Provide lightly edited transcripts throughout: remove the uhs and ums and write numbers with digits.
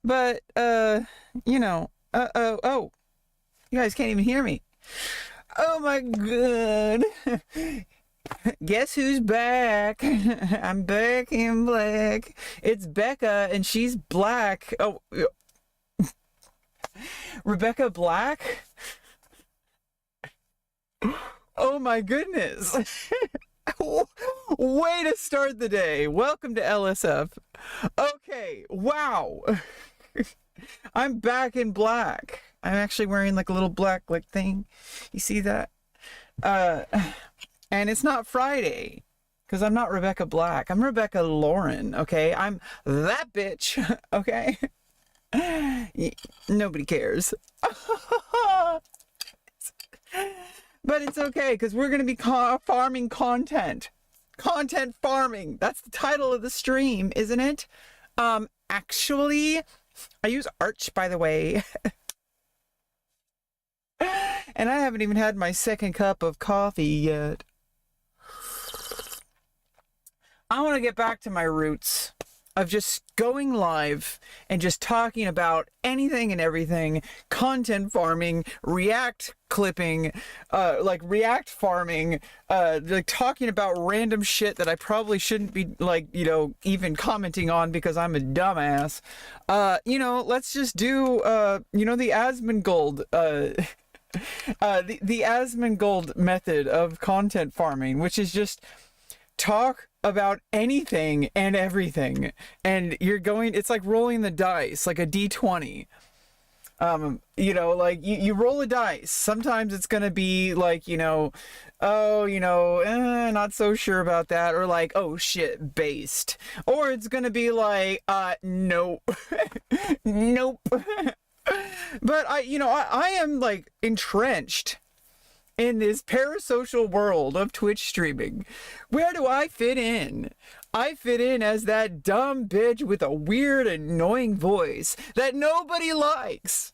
But, oh, you guys can't even hear me. Oh my god. Guess who's back? I'm back in black. It's Becca, and she's black. Oh, Rebecca Black? Oh my goodness. Way to start the day. Welcome to LSF. Okay, wow. I'm back in black. I'm actually wearing like a little black like thing. You see that? And it's not Friday because I'm not Rebecca Black. I'm rebeccaloran, okay? I'm that bitch, okay? Nobody cares. But it's okay because we're going to be farming content. Content farming. That's the title of the stream, isn't it? Actually, I use Arch, by the way. And I haven't even had my second cup of coffee yet. I want to get back to my roots of just going live and just talking about anything and everything, content farming, React clipping, like React farming, like talking about random shit that I probably shouldn't be like, even commenting on because I'm a dumbass. Let's just do, the Asmongold, the Asmongold method of content farming, which is just talk about anything and everything, and it's like rolling the dice, like a d20. Like you roll a dice. Sometimes it's gonna be like, not so sure about that, or like, oh shit, based, or it's gonna be like, nope. Nope. But I am like entrenched in this parasocial world of Twitch streaming. Where do I fit in? I fit in as that dumb bitch with a weird, annoying voice that nobody likes.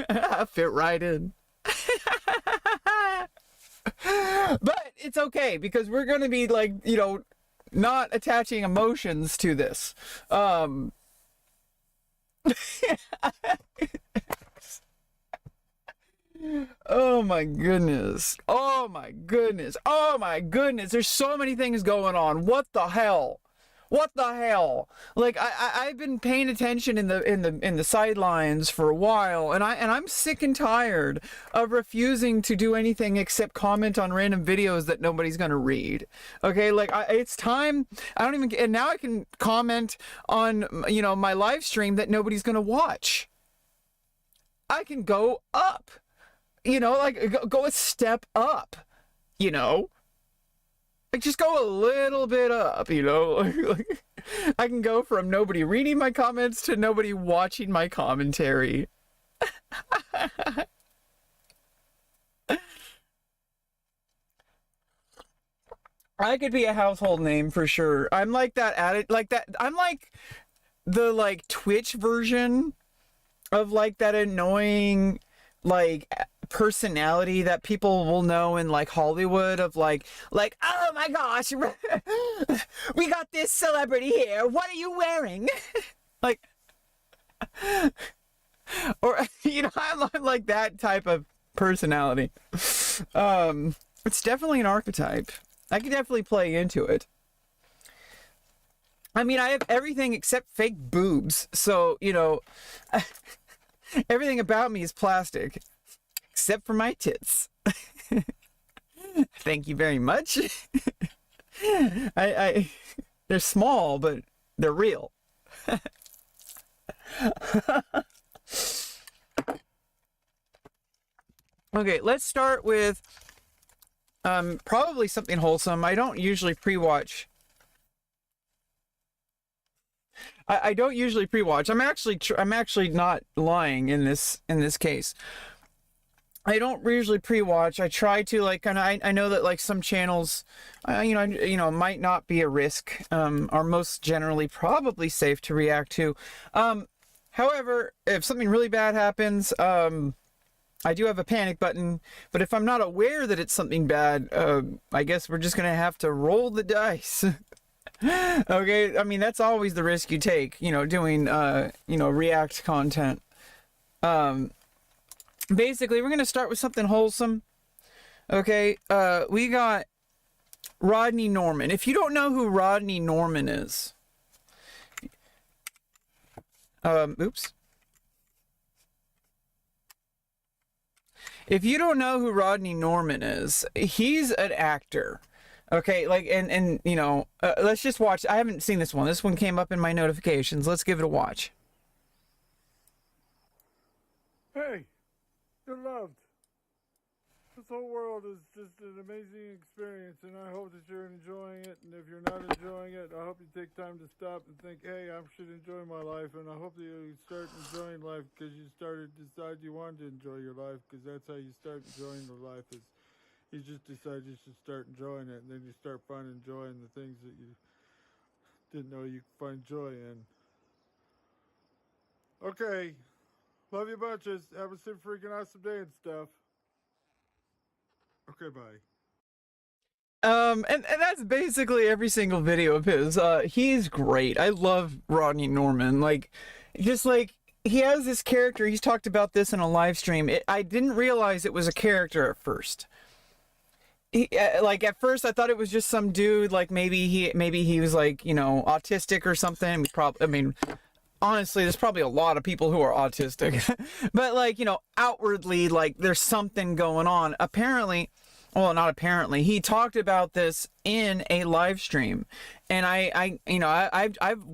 I fit right in. But it's okay because we're going to be like, not attaching emotions to this. Oh my goodness. Oh my goodness. Oh my goodness. There's so many things going on. What the hell? What the hell? Like I've been paying attention in the sidelines for a while, and I'm sick and tired of refusing to do anything except comment on random videos that nobody's gonna read. Okay, like it's time. And now I can comment on my live stream that nobody's gonna watch. I can go up. Like go a step up, like just go a little bit up, like, I can go from nobody reading my comments to nobody watching my commentary. I could be a household name for sure. I'm like that I'm like the like Twitch version of like that annoying like personality that people will know in like Hollywood of like oh my gosh, we got this celebrity here, what are you wearing? Like, or I'm like that type of personality. It's definitely an archetype. I could definitely play into it. I mean, I have everything except fake boobs, so everything about me is plastic, except for my tits. Thank you very much. They're small, but they're real. Okay, let's start with probably something wholesome. I don't usually pre-watch. I don't usually pre-watch. I'm actually not lying in this case. I don't usually pre-watch. I try to like kind of. I know that like some channels, might not be a risk. Are most generally probably safe to react to. However, if something really bad happens, I do have a panic button. But if I'm not aware that it's something bad, I guess we're just gonna have to roll the dice. Okay, I mean that's always the risk you take, doing React content. Um, Basically, we're gonna start with something wholesome. Okay, we got Rodney Norman. If you don't know who Rodney Norman is, oops. If you don't know who Rodney Norman is, he's an actor. Okay, like, let's just watch. I haven't seen this one. This one came up in my notifications. Let's give it a watch. Hey, you're loved. This whole world is just an amazing experience, and I hope that you're enjoying it. And if you're not enjoying it, I hope you take time to stop and think, hey, I should enjoy my life. And I hope that you start enjoying life because you started to decide you wanted to enjoy your life, because that's how you start enjoying the life. Is you just decide you should start enjoying it, and then you start finding joy in the things that you didn't know you could find joy in. Okay, love you bunches. Have a super freaking awesome day and stuff. Okay, bye. And that's basically every single video of his. He's great. I love Rodney Norman. Like, just like, he has this character. He's talked about this in a live stream. I didn't realize it was a character at first. Like, at first I thought it was just some dude, like maybe he was like, autistic or something. I mean, honestly, there's probably a lot of people who are autistic. But like, outwardly, like, there's something going on. Apparently, well, not apparently, he talked about this in a live stream. And I've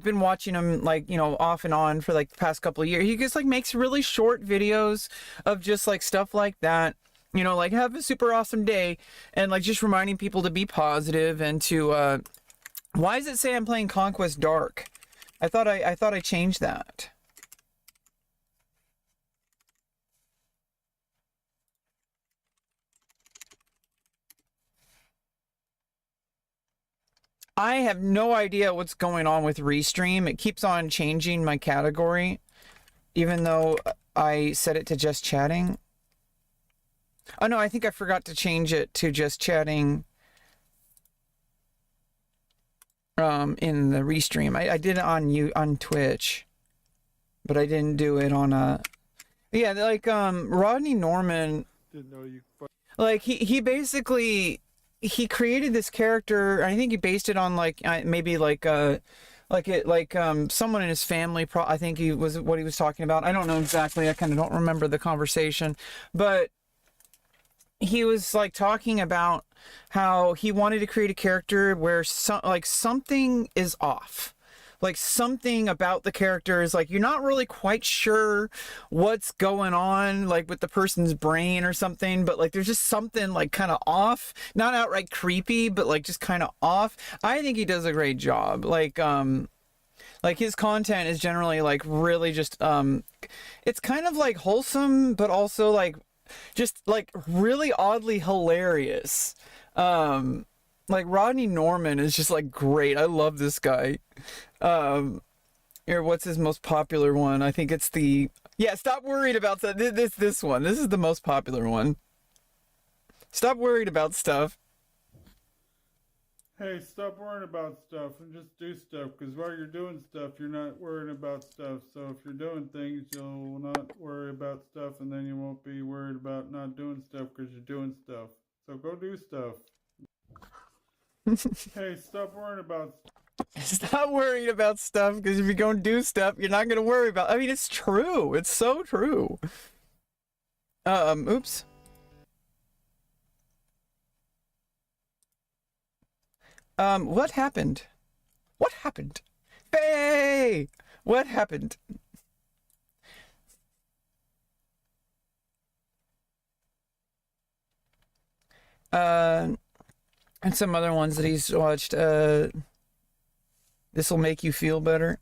been watching him, like, off and on for like the past couple of years. He just like makes really short videos of just like stuff like that. Like, have a super awesome day, and like just reminding people to be positive and to why does it say I'm playing Conquest Dark? I thought I changed that. I have no idea what's going on with Restream. It keeps on changing my category, even though I set it to just chatting. Oh no, I think I forgot to change it to just chatting in the Restream. I did it on Twitch, but I didn't do it on yeah, like Rodney Norman, Didn't know you. like he basically he created this character. I think he based it on like maybe like someone in his family. I think he was what he was talking about. I don't know exactly. I kind of don't remember the conversation, but he was like talking about how he wanted to create a character where something is off. Like, something about the character is like, you're not really quite sure what's going on, like with the person's brain or something, but like there's just something like kind of off, not outright creepy, but like just kind of off. I think he does a great job. Like his content is generally like really just it's kind of like wholesome, but also like just like really oddly hilarious. Like, Rodney Norman is just like great. I love this guy. Here, what's his most popular one? I think it's stop worried about that. This one. This is the most popular one. Stop worried about stuff. Hey, stop worrying about stuff and just do stuff, because while you're doing stuff, you're not worrying about stuff. So if you're doing things, you'll not worry about stuff, and then you won't be worried about not doing stuff because you're doing stuff. So go do stuff. Hey, stop worrying about Stop worrying about stuff, because if you're going to do stuff, you're not going to worry about. I mean, it's true. It's so true. Oops. What happened? What happened? Hey! What happened? And some other ones that he's watched. This will make you feel better.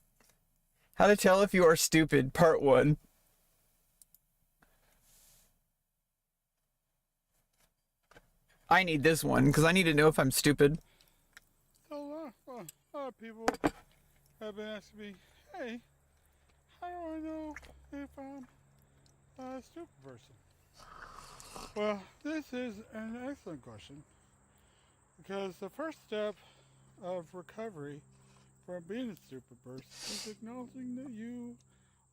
How to tell if you are stupid, part 1. I need this one because I need to know if I'm stupid. a lot of people have been asking me, hey, how do I know if I'm a stupid person? Well, this is an excellent question, because the first step of recovery from being a stupid person is acknowledging that you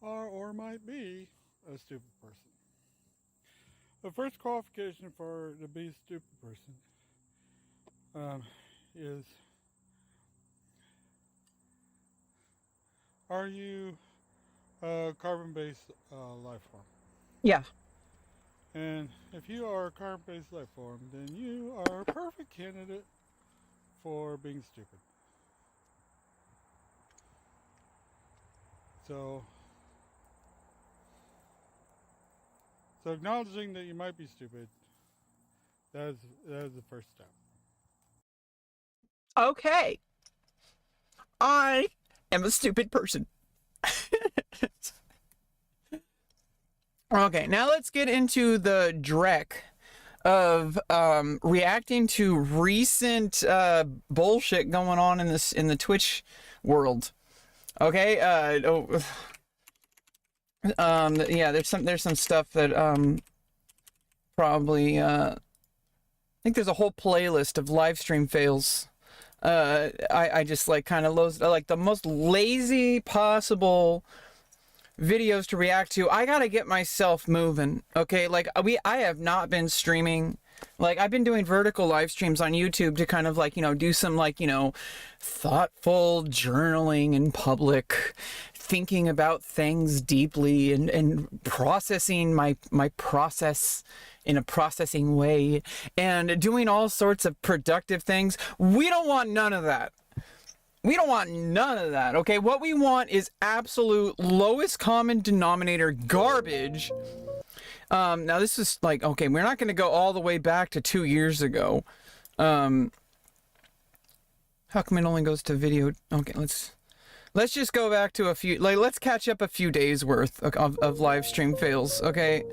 are or might be a stupid person. The first qualification to be a stupid person is, are you a carbon-based life form? Yeah. And if you are a carbon-based life form, then you are a perfect candidate for being stupid. So acknowledging that you might be stupid, that is the first step. Okay. I am a stupid person. Okay, now let's get into the dreck of reacting to recent bullshit going on in the Twitch world. Okay, yeah, there's some stuff that probably I think there's a whole playlist of live stream fails. I just like kind of like the most lazy possible videos to react to. I gotta get myself moving. Okay, like I have not been streaming. Like I've been doing vertical live streams on YouTube to kind of like, do some like, thoughtful journaling in public, thinking about things deeply and processing my process in a processing way and doing all sorts of productive things. We don't want none of that. We don't want none of that, okay? What we want is absolute lowest common denominator garbage. Now this is like, okay, we're not going to go all the way back to 2 years ago. How come it only goes to video? Okay, let's just go back to a few, like, let's catch up a few days worth of live stream fails, okay?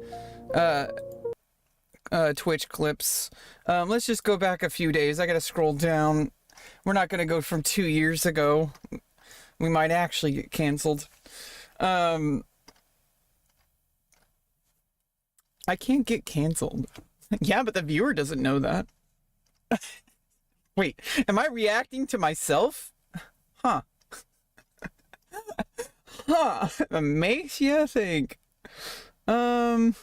Twitch clips. Let's just go back a few days. I gotta scroll down. We're not gonna go from 2 years ago. We might actually get canceled. I can't get canceled. Yeah, but the viewer doesn't know that. Wait, am I reacting to myself? Huh. Huh. It makes you think. Let's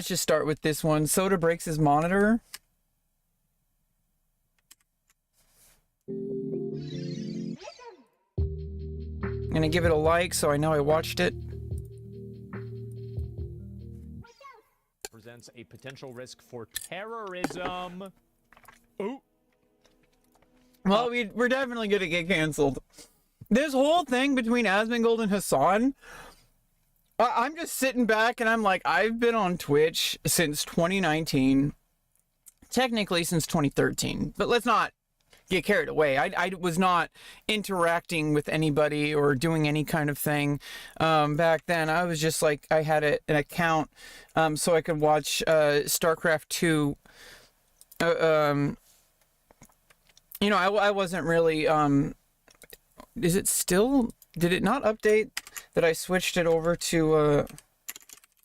just start with this one. Soda breaks his monitor. I'm gonna give it a like so I know I watched it. Presents a potential risk for terrorism. Oh. Well, we're definitely gonna get canceled. This whole thing between Asmongold and Hassan, I'm just sitting back and I'm like, I've been on Twitch since 2019, technically since 2013, but let's not get carried away. I was not interacting with anybody or doing any kind of thing back then. I was just like, I had an account so I could watch StarCraft 2. I wasn't really, is it still, did it not update that I switched it over to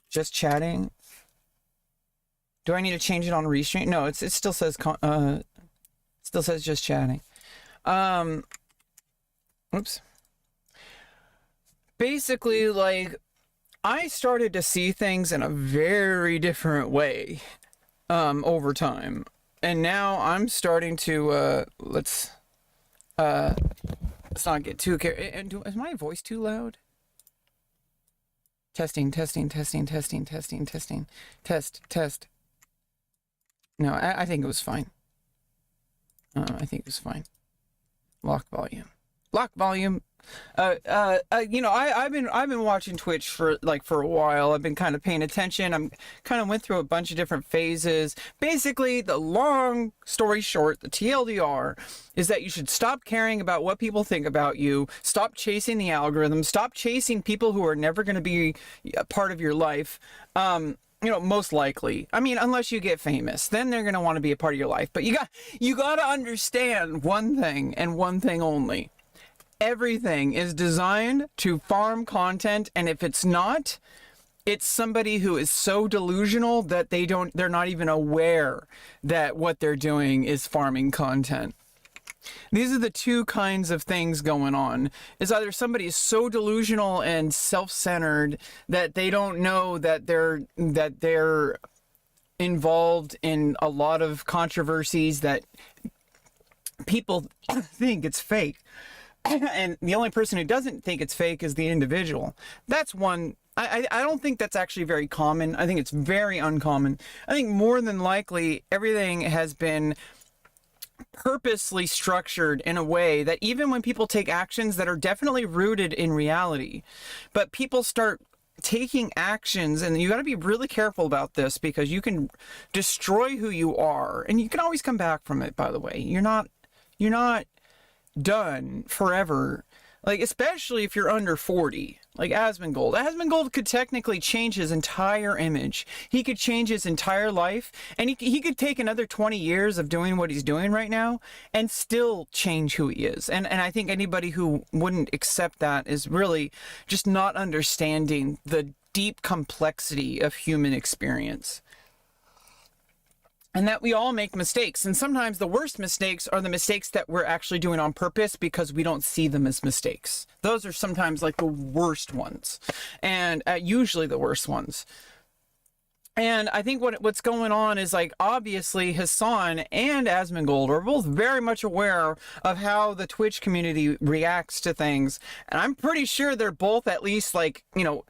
just chatting? Do I need to change it on Restream? No, it still says just chatting. Oops. Basically, like, I started to see things in a very different way over time. And now I'm starting to let's not get too carried. And is my voice too loud? Testing. Test. No, I think it was fine. I think it was fine. Lock volume. I've been watching Twitch for a while. I've been kind of paying attention. I'm kind of went through a bunch of different phases. Basically, the long story short, the TLDR is that you should stop caring about what people think about you. Stop chasing the algorithm. Stop chasing people who are never going to be a part of your life. Most likely. I mean, unless you get famous, then they're going to want to be a part of your life. But you got to understand one thing and one thing only. Everything is designed to farm content, and if it's not, it's somebody who is so delusional that they're not even aware that what they're doing is farming content. These are the two kinds of things going on. Is either somebody is so delusional and self-centered that they don't know that they're involved in a lot of controversies that people think it's fake. And the only person who doesn't think it's fake is the individual. That's one. I don't think that's actually very common. I think it's very uncommon. I think more than likely everything has been purposely structured in a way that even when people take actions that are definitely rooted in reality, but people start taking actions, and you got to be really careful about this because you can destroy who you are, and you can always come back from it, by the way. You're not done forever. Like, especially if you're under 40, like Asmongold. Asmongold could technically change his entire image. He could change his entire life, and he could take another 20 years of doing what he's doing right now and still change who he is. And I think anybody who wouldn't accept that is really just not understanding the deep complexity of human experience. And that we all make mistakes. And sometimes the worst mistakes are the mistakes that we're actually doing on purpose because we don't see them as mistakes. Those are sometimes like the worst ones. And usually the worst ones. And I think what's going on is, like, obviously Hassan and Asmongold are both very much aware of how the Twitch community reacts to things. And I'm pretty sure they're both at least, like, you know,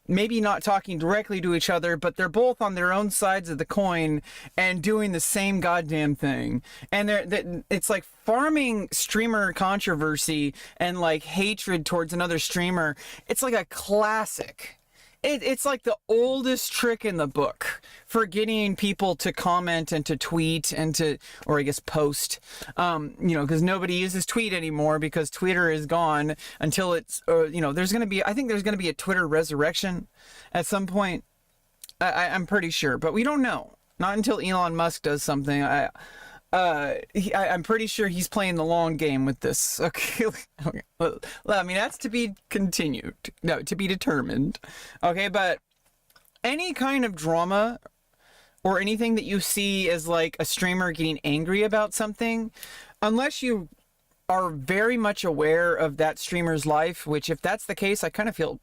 maybe not talking directly to each other, but they're both on their own sides of the coin and doing the same goddamn thing. And it's like farming streamer controversy and like hatred towards another streamer. It's like a classic. It's like the oldest trick in the book for getting people to comment and to tweet and to, or I guess post, you know, because nobody uses tweet anymore because Twitter is gone until it's, you know, I think there's going to be a Twitter resurrection at some point. I'm pretty sure, but we don't know. Not until Elon Musk does something. I'm pretty sure he's playing the long game with this. Okay. Okay. Well, I mean, that's to be continued. No, to be determined. Okay, but any kind of drama or anything that you see as like a streamer getting angry about something, unless you are very much aware of that streamer's life, which if that's the case, I kind of feel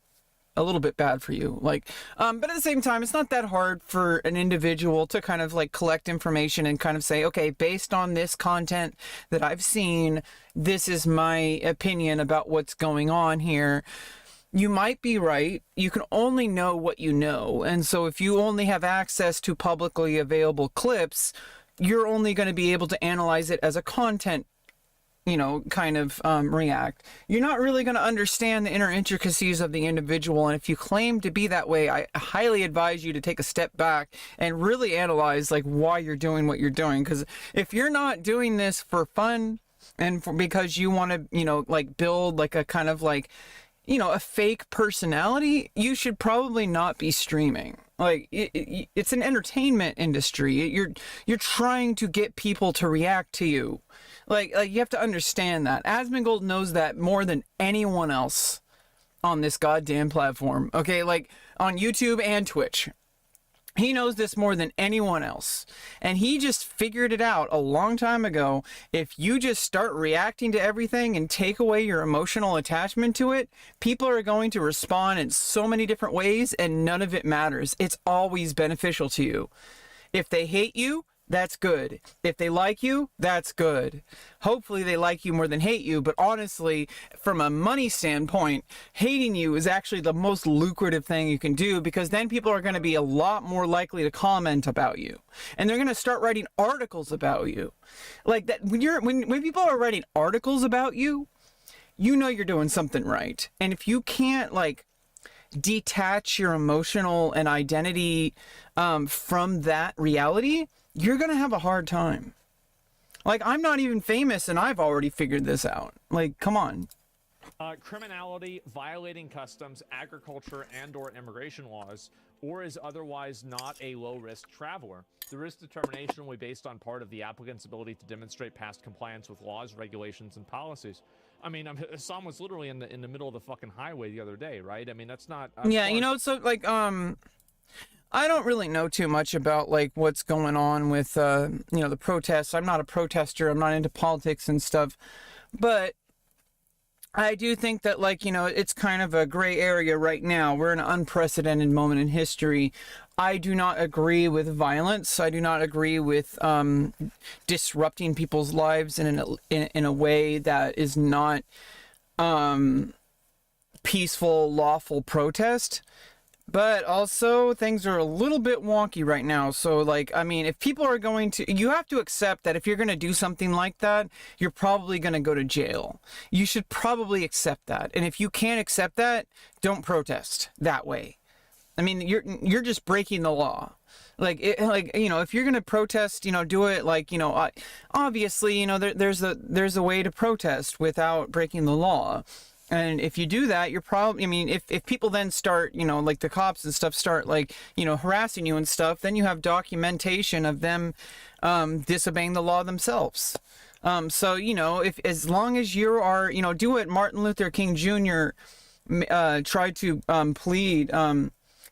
a little bit bad for you. Like, but at the same time, it's not that hard for an individual to kind of like collect information and kind of say, okay, based on this content that I've seen, this is my opinion about what's going on here. You might be right. You can only know what you know. And so if you only have access to publicly available clips, you're only going to be able to analyze it as a content, you know, kind of react. You're not really going to understand the inner intricacies of the individual. And if you claim to be that way, I highly advise you to take a step back and really analyze like why you're doing what you're doing. Because if you're not doing this for fun and because you want to, you know, like build like a kind of like, you know, a fake personality, you should probably not be streaming. Like it's an entertainment industry. You're trying to get people to react to you. Like you have to understand that. Asmongold knows that more than anyone else on this goddamn platform. Okay, like on YouTube and Twitch. He knows this more than anyone else. And he just figured it out a long time ago. If you just start reacting to everything and take away your emotional attachment to it, people are going to respond in so many different ways and none of it matters. It's always beneficial to you. If they hate you, that's good. If they like you, that's good. Hopefully they like you more than hate you, but honestly, from a money standpoint, hating you is actually the most lucrative thing you can do because then people are going to be a lot more likely to comment about you. And they're going to start writing articles about you. Like that when people are writing articles about you, you know you're doing something right. And if you can't like detach your emotional and identity from that reality, you're going to have a hard time. Like, I'm not even famous and I've already figured this out. Like, come on. Criminality, violating customs, agriculture, and/or immigration laws, or is otherwise not a low-risk traveler. The risk determination will be based on part of the applicant's ability to demonstrate past compliance with laws, regulations, and policies. I mean, Hassan was literally in the middle of the fucking highway the other day, right? I mean, that's not... Yeah, you know, so, like, I don't really know too much about like what's going on with the protests. I'm not a protester. I'm not into politics and stuff, but I do think that like it's kind of a gray area right now. We're in an unprecedented moment in history. I do not agree with violence. I do not agree with disrupting people's lives in a way that is not peaceful, lawful protest. But also, things are a little bit wonky right now. So, like, I mean, if people are going to, you have to accept that if you're going to do something like that, you're probably going to go to jail. You should probably accept that. And if you can't accept that, don't protest that way. I mean, you're just breaking the law. Like, if you're going to protest, do it like, obviously, there's a way to protest without breaking the law. And if you do that, you're probably, I mean, if people then start, like the cops and stuff start like, harassing you and stuff, then you have documentation of them disobeying the law themselves. So, if as long as you are, do what Martin Luther King Jr. Tried to plead.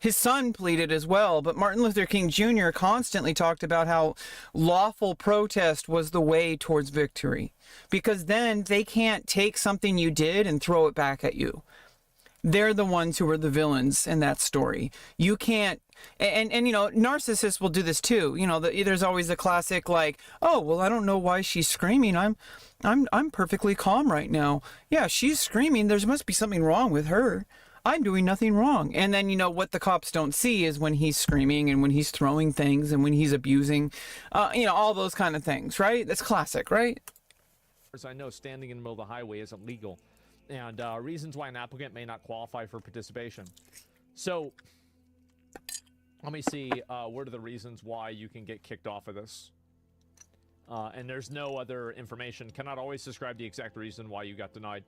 His son pleaded as well, but Martin Luther King Jr. constantly talked about how lawful protest was the way towards victory. Because then they can't take something you did and throw it back at you. They're the ones who are the villains in that story. You can't, and narcissists will do this too. There's always the classic like, oh, well, I don't know why she's screaming. I'm perfectly calm right now. Yeah, she's screaming. There must be something wrong with her. I'm doing nothing wrong. And then, what the cops don't see is when he's screaming and when he's throwing things and when he's abusing, all those kind of things, right? That's classic, right? As I know, standing in the middle of the highway isn't legal, and reasons why an applicant may not qualify for participation. So, let me see, what are the reasons why you can get kicked off of this? And there's no other information. Cannot always describe the exact reason why you got denied.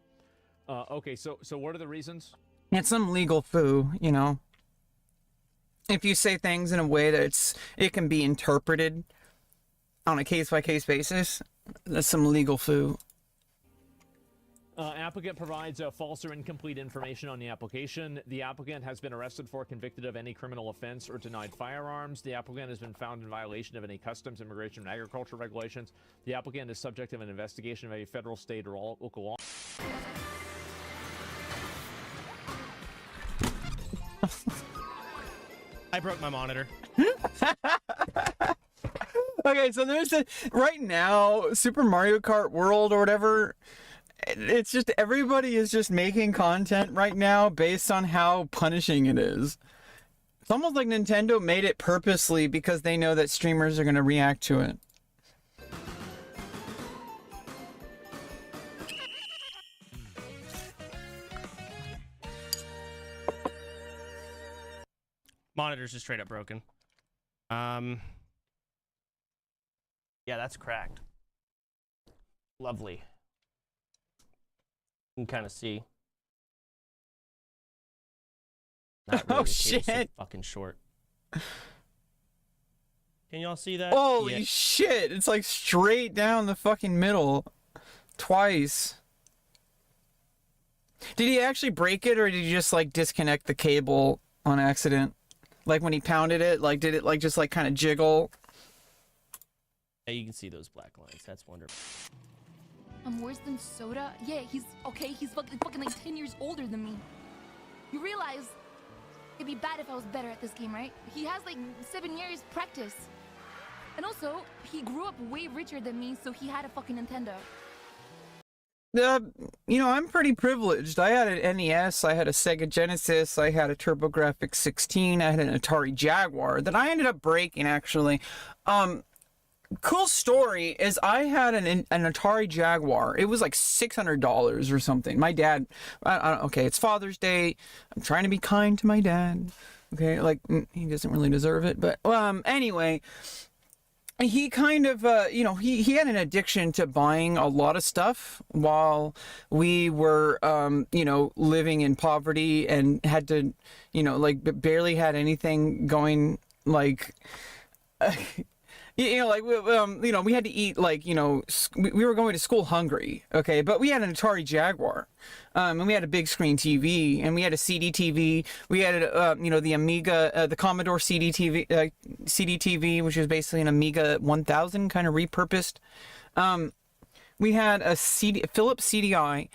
Okay, so what are the reasons? It's some legal foo, If you say things in a way that it can be interpreted on a case-by-case basis, that's some legal foo. Applicant provides false or incomplete information on the application. The applicant has been arrested for, convicted of any criminal offense, or denied firearms. The applicant has been found in violation of any customs, immigration, and agriculture regulations. The applicant is subject of an investigation of a federal, state, or local law. I broke my monitor. Okay, so right now, Super Mario Kart World or whatever, it's just everybody is just making content right now based on how punishing it is. It's almost like Nintendo made it purposely because they know that streamers are going to react to it. Monitor's just straight up broken. Yeah, that's cracked. Lovely. You can kind of see. Not really, Oh, the cable's so shit. fucking short. Can y'all see that? Holy Yeah. shit, it's like straight down the fucking middle. Twice. Did he actually break it, or did he just like disconnect the cable on accident? Like when he pounded it, like did it like just like kind of jiggle? Yeah, you can see those black lines. That's wonderful. I'm worse than Soda? Yeah, he's okay. He's fucking like 10 years older than me. You realize it'd be bad if I was better at this game, right? He has like 7 years practice. And also, he grew up way richer than me, so he had a fucking Nintendo. I'm pretty privileged. I had an NES, I had a Sega Genesis, I had a TurboGrafx 16, I had an Atari Jaguar that I ended up breaking, actually. Cool story is I had an Atari Jaguar. It was like $600 or something. My dad, okay, it's Father's Day. I'm trying to be kind to my dad. Okay, like, he doesn't really deserve it, but, anyway... He kind of, he had an addiction to buying a lot of stuff while we were, living in poverty and had to, barely had anything going, like, you know, like you know, we had to eat like, you know, we were going to school hungry, okay, but we had an Atari Jaguar, and we had a big screen TV, and we had a CD TV. We had you know, the Amiga, the Commodore CD TV, which was basically an Amiga 1000 kind of repurposed. We had a Philips CDI.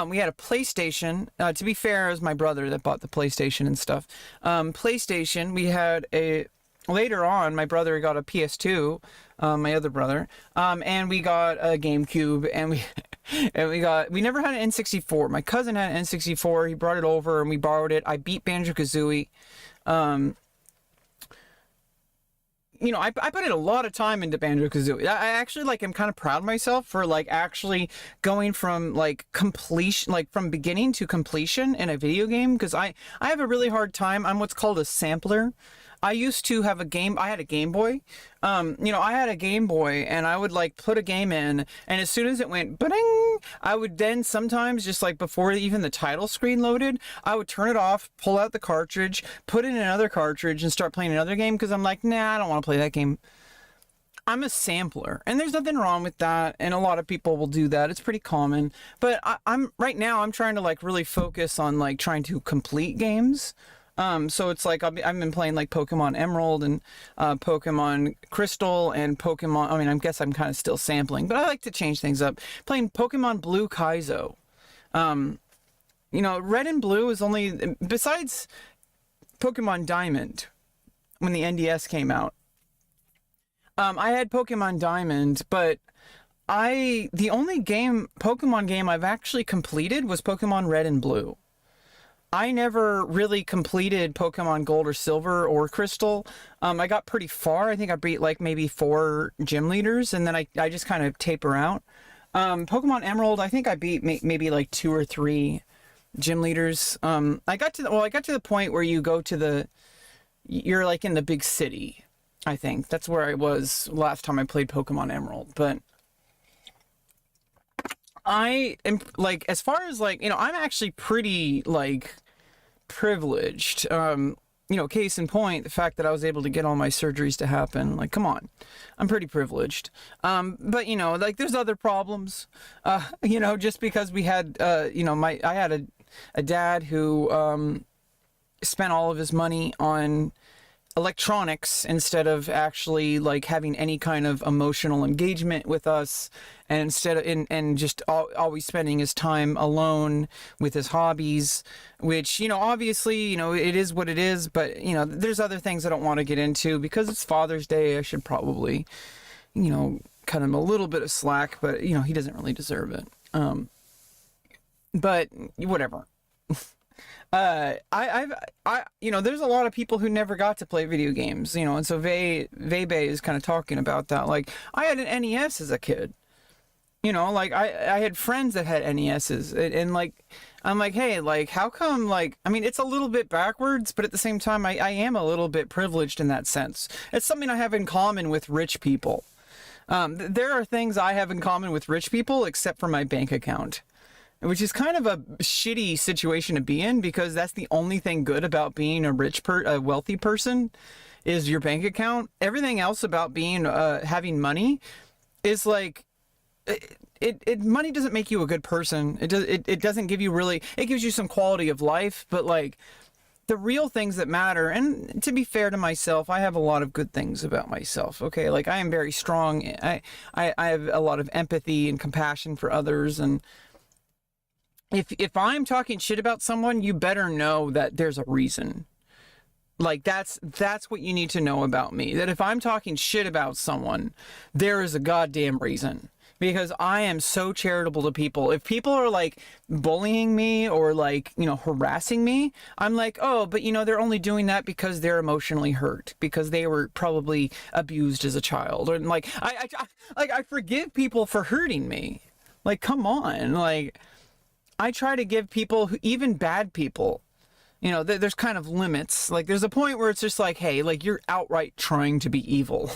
We had a PlayStation. To be fair, it was my brother that bought the PlayStation and stuff. PlayStation. We had a. Later on, my brother got a PS2. My other brother. And we got a GameCube. And we never had an N64. My cousin had an N64. He brought it over and we borrowed it. I beat Banjo-Kazooie. You know, I put in a lot of time into Banjo-Kazooie. I actually, like, am kind of proud of myself for, like, actually going from, like, completion, like, from beginning to completion in a video game, because I have a really hard time. I'm what's called a sampler. I used to have I had a Game Boy. You know, I had a Game Boy, and I would, like, put a game in, and as soon as it went, ba-ding, I would then sometimes, just, like, before even the title screen loaded, I would turn it off, pull out the cartridge, put in another cartridge, and start playing another game, because I'm like, nah, I don't want to play that game. I'm a sampler, and there's nothing wrong with that, and a lot of people will do that. It's pretty common, but right now, I'm trying to, like, really focus on, like, trying to complete games. So it's like I've been playing like Pokemon Emerald and Pokemon Crystal and Pokemon. I mean, I guess I'm kind of still sampling, but I like to change things up. Playing Pokemon Blue Kaizo. You know, Red and Blue is only, besides Pokemon Diamond, when the NDS came out. I had Pokemon Diamond, but the only Pokemon game I've actually completed was Pokemon Red and Blue. I never really completed Pokemon Gold or Silver or Crystal. I got pretty far. I think I beat like maybe 4 gym leaders, and then I just kind of taper out. Pokemon Emerald, I think I beat maybe like 2 or 3 gym leaders. I got to the point where you go to you're like in the big city. I think that's where I was last time I played Pokemon Emerald, but I am, like, as far as, like, you know, I'm actually pretty, like, privileged. You know, case in point, the fact that I was able to get all my surgeries to happen. Like, come on. I'm pretty privileged. But, you know, like, there's other problems. You know, just because we had, you know, I had a dad who spent all of his money on electronics instead of actually like having any kind of emotional engagement with us, and instead of and just always spending his time alone with his hobbies, which, you know, obviously, you know, it is what it is, but, you know, there's other things I don't want to get into because it's Father's Day. I should probably, you know, cut him a little bit of slack, but, you know, he doesn't really deserve it. But whatever. You know, there's a lot of people who never got to play video games, you know, and so Vebe is kind of talking about that. Like, I had an NES as a kid, you know, like I had friends that had NESs, and like, I'm like, hey, like, how come, like, I mean, it's a little bit backwards, but at the same time, I am a little bit privileged in that sense. It's something I have in common with rich people. There are things I have in common with rich people, except for my bank account. Which is kind of a shitty situation to be in, because that's the only thing good about being a wealthy person is your bank account. Everything else about being having money is like money doesn't make you a good person. It doesn't give you really, it gives you some quality of life, but like the real things that matter, and to be fair to myself, I have a lot of good things about myself. Okay, like I am very strong. I have a lot of empathy and compassion for others, and if I'm talking shit about someone, you better know that there's a reason. Like, that's what you need to know about me. That if I'm talking shit about someone, there is a goddamn reason. Because I am so charitable to people. If people are, like, bullying me or, like, you know, harassing me, I'm like, oh, but, you know, they're only doing that because they're emotionally hurt. Because they were probably abused as a child. Or, like, I forgive people for hurting me. Like, come on. Like, I try to give people, even bad people, you know, there's kind of limits. Like, there's a point where it's just like, hey, like, you're outright trying to be evil.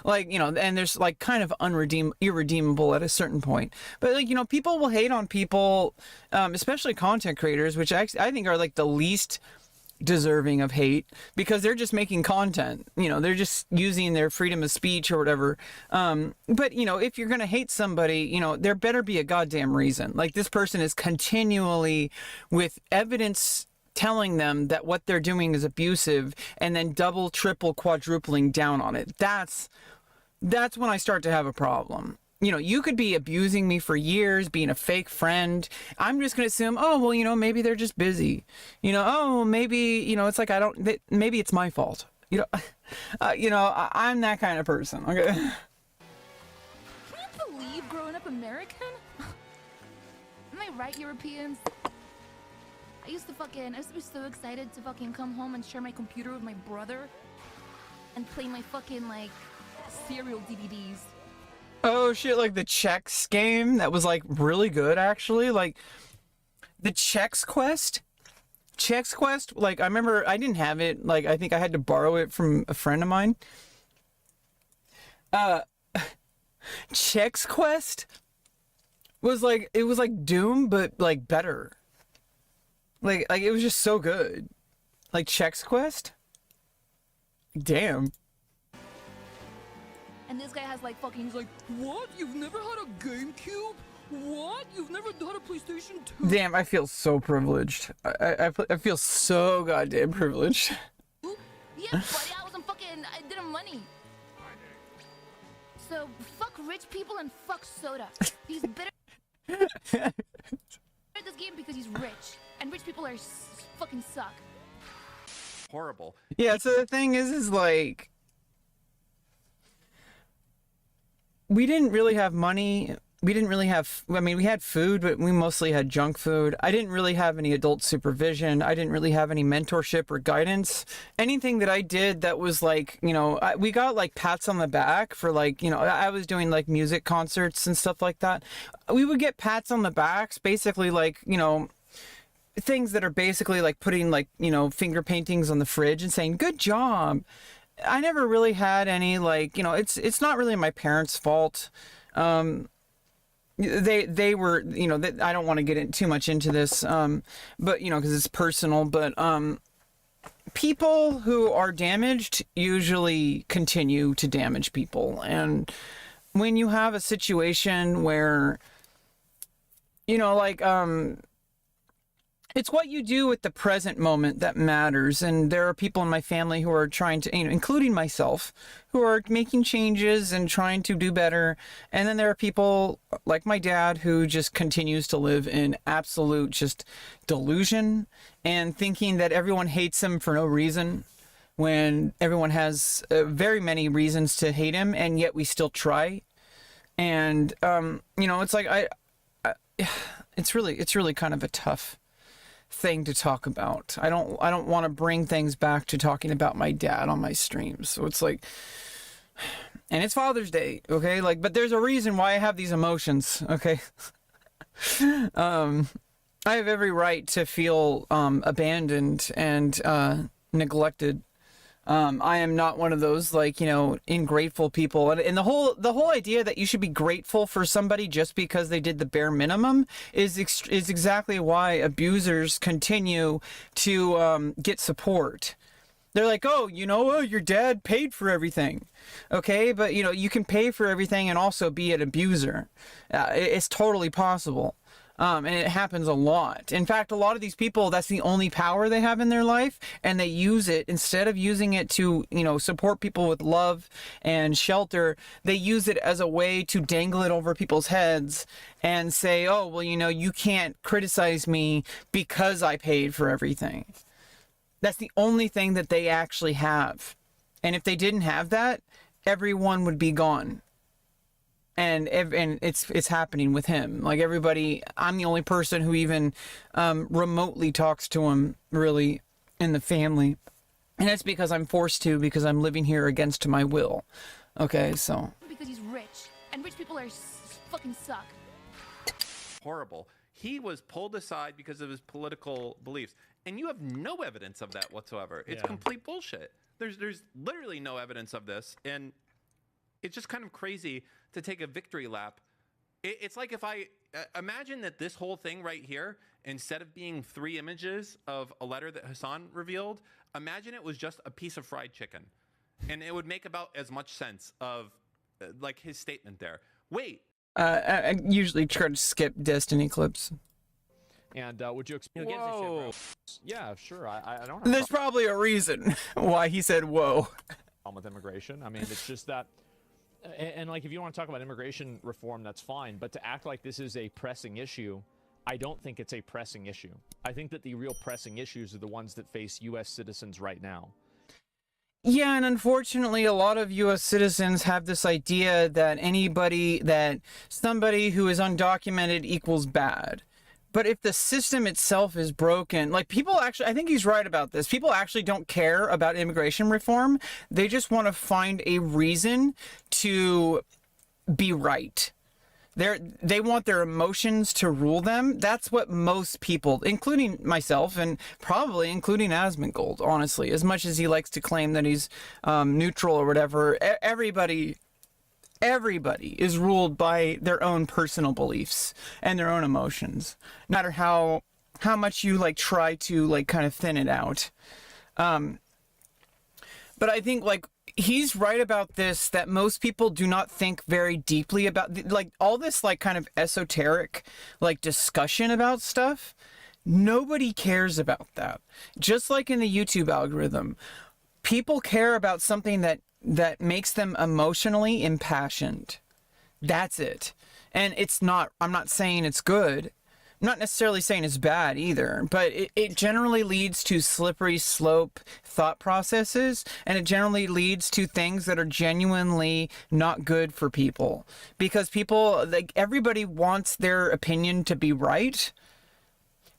Like, you know, and there's, like, kind of irredeemable at a certain point. But, like, you know, people will hate on people, especially content creators, which I think are, like, the least deserving of hate because they're just making content. You know, they're just using their freedom of speech or whatever. But, you know, if you're going to hate somebody, you know, there better be a goddamn reason. Like, this person is continually with evidence telling them that what they're doing is abusive and then double, triple, quadrupling down on it. That's when I start to have a problem. You know, you could be abusing me for years, being a fake friend. I'm just going to assume, oh, well, you know, maybe they're just busy. You know, oh, maybe, you know, it's like maybe it's my fault. You know, I'm that kind of person. Okay. Can you believe growing up American? Am I right, Europeans? I used to be so excited to fucking come home and share my computer with my brother and play my fucking, like, serial DVDs. Oh shit, like the Chex game that was like really good actually, like the Chex Quest, like I remember I didn't have it, like I think I had to borrow it from a friend of mine. Chex Quest was like, it was like Doom but like better. Like it was just so good. Like Chex Quest? Damn. And this guy has like fucking, he's like, what? You've never had a GameCube? What? You've never had a PlayStation 2? Damn, I feel so privileged. I feel so goddamn privileged. Yeah, buddy, I didn't have money. So, fuck rich people and fuck Soda. He's bitter at this game because he's rich. And rich people are fucking suck. Horrible. Yeah, so the thing is like, we didn't really have money. We didn't really have, I mean, we had food, but we mostly had junk food. I didn't really have any adult supervision. I didn't really have any mentorship or guidance. Anything that I did that was like, you know, we got like pats on the back for like, you know, I was doing like music concerts and stuff like that. We would get pats on the backs, basically like, you know, things that are basically like putting like, you know, finger paintings on the fridge and saying, good job. I never really had any like, you know, it's not really my parents' fault. They were, you know, I don't want to get too much into this, but you know, because it's personal. But people who are damaged usually continue to damage people, and when you have a situation where, you know, like it's what you do at the present moment that matters. And there are people in my family who are trying to, you know, including myself, who are making changes and trying to do better. And then there are people like my dad who just continues to live in absolute just delusion and thinking that everyone hates him for no reason, when everyone has very many reasons to hate him, and yet we still try. And, you know, it's like, it's really kind of a tough thing to talk about. I don't want to bring things back to talking about my dad on my streams. So it's like, and it's Father's Day, okay? Like, but there's a reason why I have these emotions, okay? I have every right to feel abandoned and neglected. I am not one of those, like, you know, ingrateful people. And the whole idea that you should be grateful for somebody just because they did the bare minimum is exactly why abusers continue to get support. They're like, oh, you know, your dad paid for everything. Okay, but, you know, you can pay for everything and also be an abuser. It's totally possible. And it happens a lot. In fact, a lot of these people, that's the only power they have in their life, and they use it, instead of using it to, you know, support people with love and shelter, they use it as a way to dangle it over people's heads and say, oh, well, you know, you can't criticize me because I paid for everything. That's the only thing that they actually have. And if they didn't have that, everyone would be gone. And it's happening with him. Like, everybody, I'm the only person who even remotely talks to him, really, in the family. And that's because I'm forced to, because I'm living here against my will. Okay, so. Because he's rich, and rich people are fucking suck. Horrible. He was pulled aside because of his political beliefs, and you have no evidence of that whatsoever. It's complete bullshit. There's literally no evidence of this, and it's just kind of crazy to take a victory lap It's like if I imagine that this whole thing right here, instead of being 3 images of a letter that Hassan revealed, imagine it was just a piece of fried chicken. And it would make about as much sense of like his statement there. Wait. I usually try to skip Destiny clips. And would you explain? Whoa. Yeah, sure. I don't have There's probably a reason why he said whoa. problem with immigration. I mean, it's just that, and like if you want to talk about immigration reform, that's fine. But to act like this is a pressing issue, I don't think it's a pressing issue. I think that the real pressing issues are the ones that face U.S. citizens right now. Yeah, and unfortunately, a lot of U.S. citizens have this idea that somebody who is undocumented equals bad. But if the system itself is broken, like people actually, I think he's right about this. People actually don't care about immigration reform. They just want to find a reason to be right. They want their emotions to rule them. That's what most people, including myself and probably including Asmongold, honestly, as much as he likes to claim that he's neutral or whatever, everybody is ruled by their own personal beliefs and their own emotions, no matter how much you like try to like kind of thin it out. But I think like he's right about this, that most people do not think very deeply about like all this like kind of esoteric like discussion about stuff. Nobody cares about that. Just like in the YouTube algorithm, people care about something that makes them emotionally impassioned. That's it. And it's not, I'm not saying it's good. I'm not necessarily saying it's bad either, but it generally leads to slippery slope thought processes, and it generally leads to things that are genuinely not good for people. Because people, like, everybody wants their opinion to be right,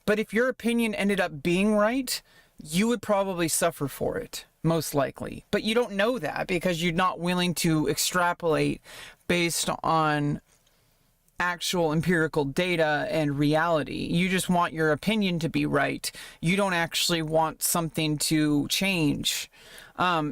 but if your opinion ended up being right, you would probably suffer for it, most likely. But you don't know that because you're not willing to extrapolate based on actual empirical data and reality. You just want your opinion to be right. You don't actually want something to change.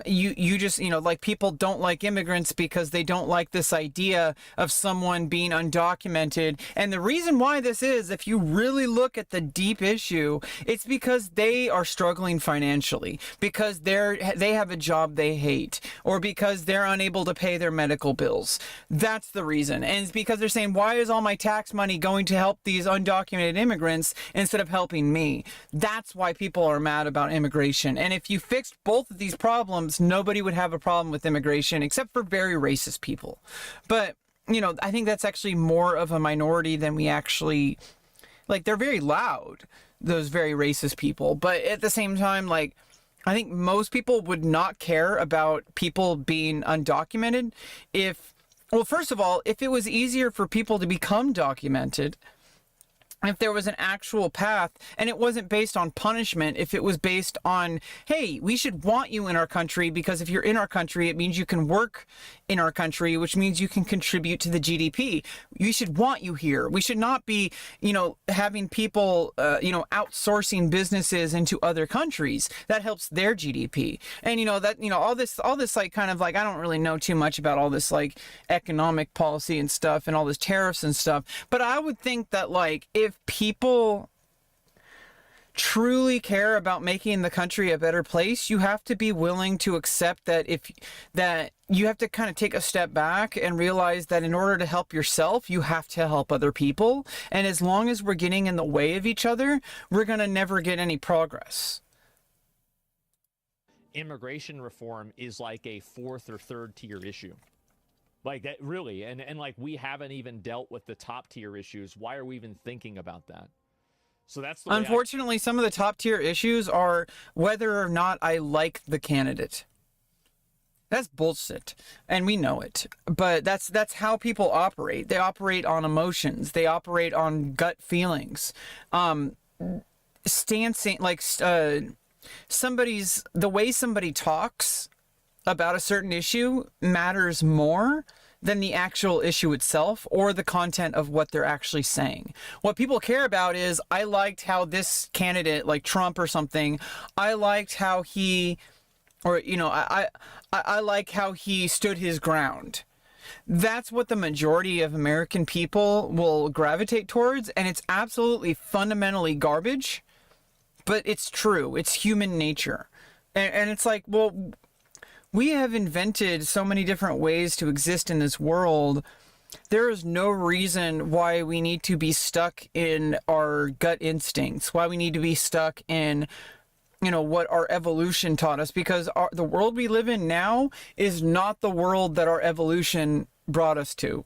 You just, you know, like people don't like immigrants because they don't like this idea of someone being undocumented. And the reason why this is, if you really look at the deep issue, it's because they are struggling financially, because they have a job they hate, or because they're unable to pay their medical bills. That's the reason. And it's because they're saying, why is all my tax money going to help these undocumented immigrants instead of helping me? That's why people are mad about immigration. And if you fixed both of these problems, nobody would have a problem with immigration except for very racist people. But, you know, I think that's actually more of a minority than we actually, like, they're very loud, those very racist people. But at the same time, like, I think most people would not care about people being undocumented if, well, first of all, if it was easier for people to become documented, if there was an actual path and it wasn't based on punishment, if it was based on, hey, we should want you in our country because if you're in our country, it means you can work in our country, which means you can contribute to the GDP. We should want you here. We should not be, you know, having people, outsourcing businesses into other countries. That helps their GDP. And, you know, that, you know, all this like kind of like, I don't really know too much about all this like economic policy and stuff and all this tariffs and stuff. But I would think that like, if people truly care about making the country a better place, you have to be willing to accept that you have to kind of take a step back and realize that in order to help yourself, you have to help other people. And as long as we're getting in the way of each other, we're going to never get any progress. Immigration reform is like a 4th or 3rd tier issue. Like that, really, and like we haven't even dealt with the top tier issues. Why are we even thinking about that? So that's the unfortunately, some of the top tier issues are whether or not I like the candidate. That's bullshit, and we know it. But that's how people operate. They operate on emotions. They operate on gut feelings. Stancing like the way somebody talks about a certain issue matters more than the actual issue itself or the content of what they're actually saying. What people care about is, I liked how this candidate, like Trump or something, I liked how he, or, you know, I like how he stood his ground. That's what the majority of American people will gravitate towards, and it's absolutely fundamentally garbage, but it's true. It's human nature. And it's like, well, we have invented so many different ways to exist in this world. There is no reason why we need to be stuck in our gut instincts, why we need to be stuck in, you know, what our evolution taught us, because the world we live in now is not the world that our evolution brought us to.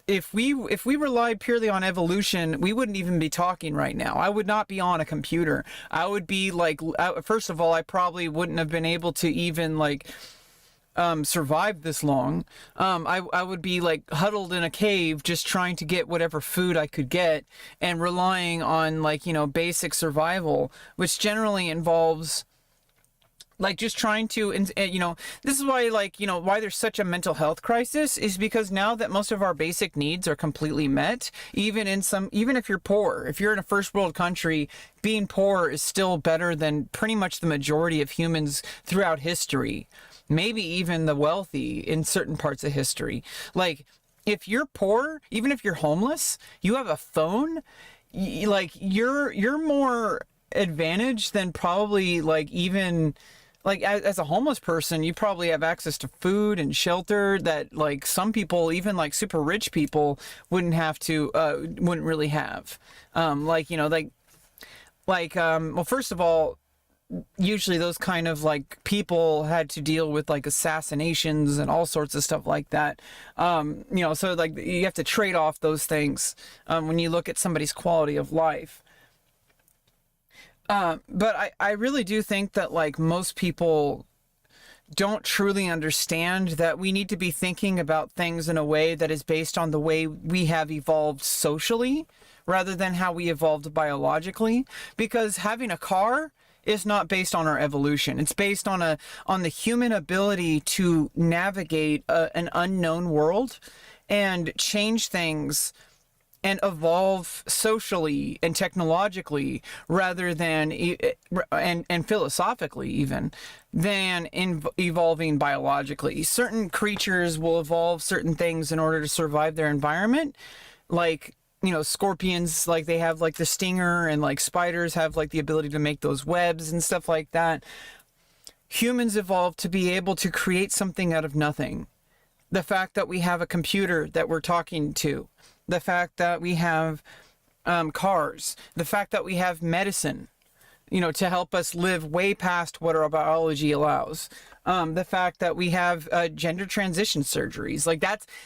If we relied purely on evolution, we wouldn't even be talking right now. I would not be on a computer. I would be like, first of all, I probably wouldn't have been able to even like survive this long. I would be like huddled in a cave just trying to get whatever food I could get and relying on like, you know, basic survival, which generally involves like just trying to, and you know, this is why, like, you know, why there's such a mental health crisis is because now that most of our basic needs are completely met, even if you're poor, if you're in a first world country, being poor is still better than pretty much the majority of humans throughout history, maybe even the wealthy in certain parts of history. Like, if you're poor, even if you're homeless, you have a phone, like you're more advantaged than probably like even like as a homeless person, you probably have access to food and shelter that like some people, even like super rich people, wouldn't really have. Like, you know, well, first of all, usually those kind of like people had to deal with like assassinations and all sorts of stuff like that. You know, so like you have to trade off those things when you look at somebody's quality of life. But I really do think that like most people don't truly understand that we need to be thinking about things in a way that is based on the way we have evolved socially rather than how we evolved biologically, because having a car is not based on our evolution. It's based on the human ability to navigate an unknown world and change things and evolve socially and technologically rather than and philosophically even than evolving biologically. Certain creatures will evolve certain things in order to survive their environment, like, you know, scorpions, like they have like the stinger, and like spiders have like the ability to make those webs and stuff like that. Humans evolved to be able to create something out of nothing. The fact that we have a computer that we're talking to, the fact that we have cars, the fact that we have medicine, you know, to help us live way past what our biology allows. The fact that we have gender transition surgeries, like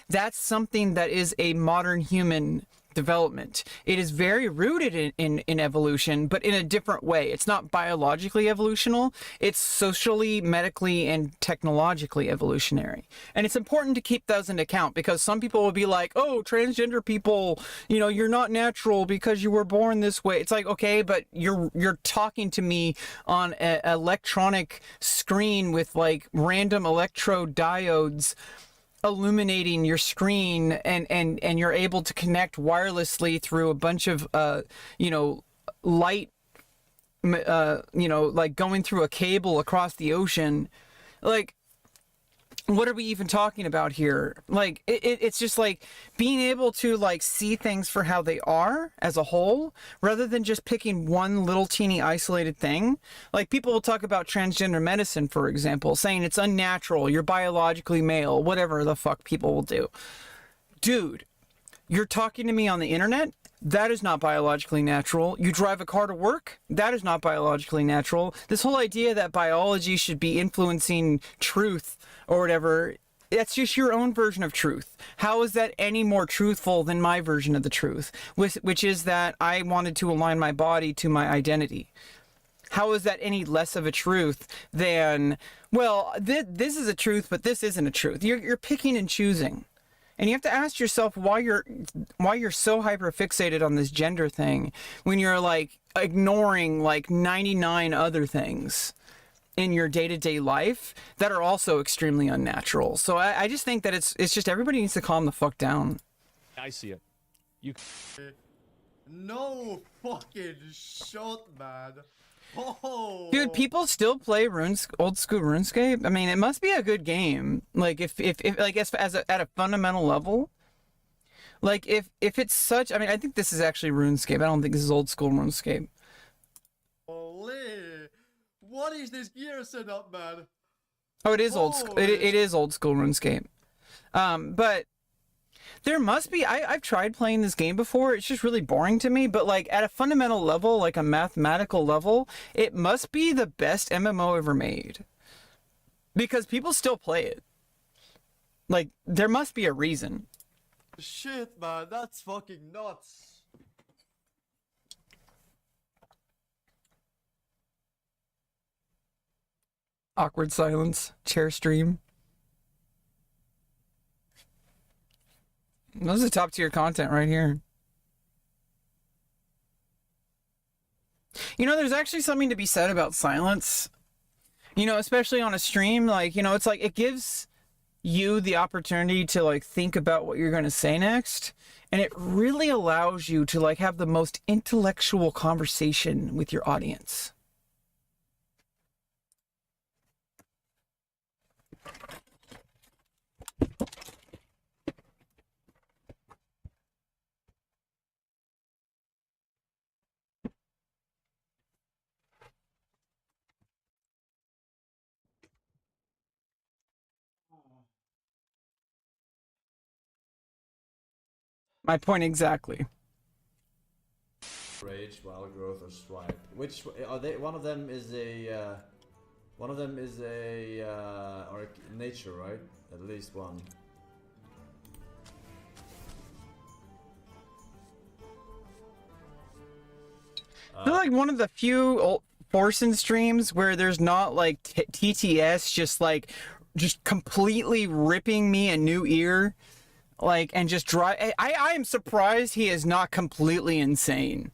that's something that is a modern human development. It is very rooted in evolution, but in a different way. It's not biologically evolutional. It's socially, medically, and technologically evolutionary. And it's important to keep those into account, because some people will be like, oh, transgender people, you know, you're not natural because you were born this way. It's like, okay, but you're talking to me on an electronic screen with like random electrode diodes illuminating your screen, and you're able to connect wirelessly through a bunch of you know, light, you know, like going through a cable across the ocean. Like, what are we even talking about here? Like, it's just like being able to like see things for how they are as a whole, rather than just picking one little teeny isolated thing. Like, people will talk about transgender medicine, for example, saying it's unnatural, you're biologically male, whatever the fuck people will do. Dude, you're talking to me on the internet? That is not biologically natural. You drive a car to work? That is not biologically natural. This whole idea that biology should be influencing truth or whatever, that's just your own version of truth. How is that any more truthful than my version of the truth, which is that I wanted to align my body to my identity? How is that any less of a truth than, well, this is a truth, but this isn't a truth? You're picking and choosing. And you have to ask yourself why you're so hyper fixated on this gender thing when you're like ignoring like 99 other things in your day-to-day life that are also extremely unnatural. So I just think that it's just everybody needs to calm the fuck down. I see it. You. No fucking shot, man. Oh. Dude, people still play old school RuneScape. I mean, it must be a good game. Like if like at a fundamental level. Like if it's such, I mean, I think this is actually RuneScape. I don't think this is old school RuneScape. Holy. What is this gear setup, man? Oh, it is old. It is old school RuneScape. But there must be. I've tried playing this game before. It's just really boring to me. But like at a fundamental level, like a mathematical level, it must be the best MMO ever made. Because people still play it. Like there must be a reason. Shit, man, that's fucking nuts. Awkward silence. Chair stream. This is top tier content right here. You know, there's actually something to be said about silence. You know, especially on a stream, like, you know, it's like it gives you the opportunity to like think about what you're going to say next, and it really allows you to like have the most intellectual conversation with your audience. My point exactly. Rage, wild growth, or stripe. Which are they? One of them is a. One of them is a or nature, right? At least one. They're like one of the few Forsen streams where there's not like TTS just completely ripping me a new ear. Like, and just drive. I am surprised he is not completely insane.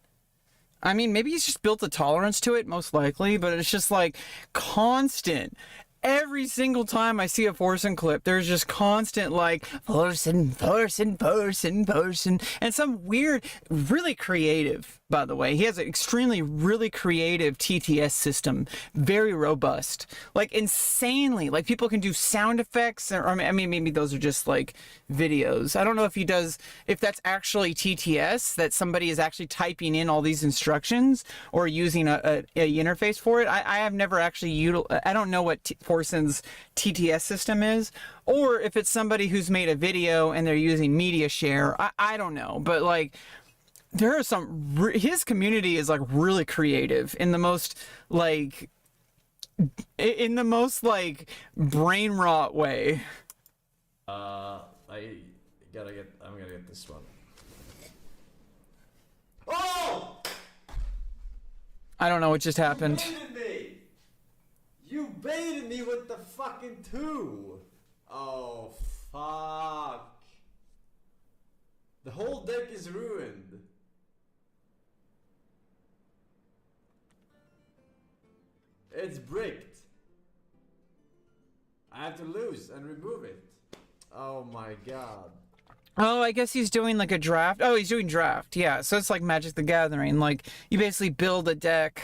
I mean, maybe he's just built a tolerance to it, most likely, but it's just like constant. Every single time I see a Forsen clip, there's just constant like Forsen, and some weird, really creative, by the way. He has an extremely, really creative TTS system, very robust, like insanely. Like people can do sound effects, or I mean, maybe those are just like videos. I don't know if he does, if that's actually TTS, that somebody is actually typing in all these instructions or using a interface for it. I have never actually I don't know what Forsen's TTS system is, or if it's somebody who's made a video and they're using media share. I don't know, but like there are some his community is like really creative in the most like brain rot way. I'm gonna get this one. Oh! I don't know what just happened. You baited me with the fucking 2! Oh, fuck. The whole deck is ruined. It's bricked. I have to lose and remove it. Oh my god. Oh, I guess he's doing like a draft. Oh, he's doing draft. Yeah, so it's like Magic the Gathering. Like you basically build a deck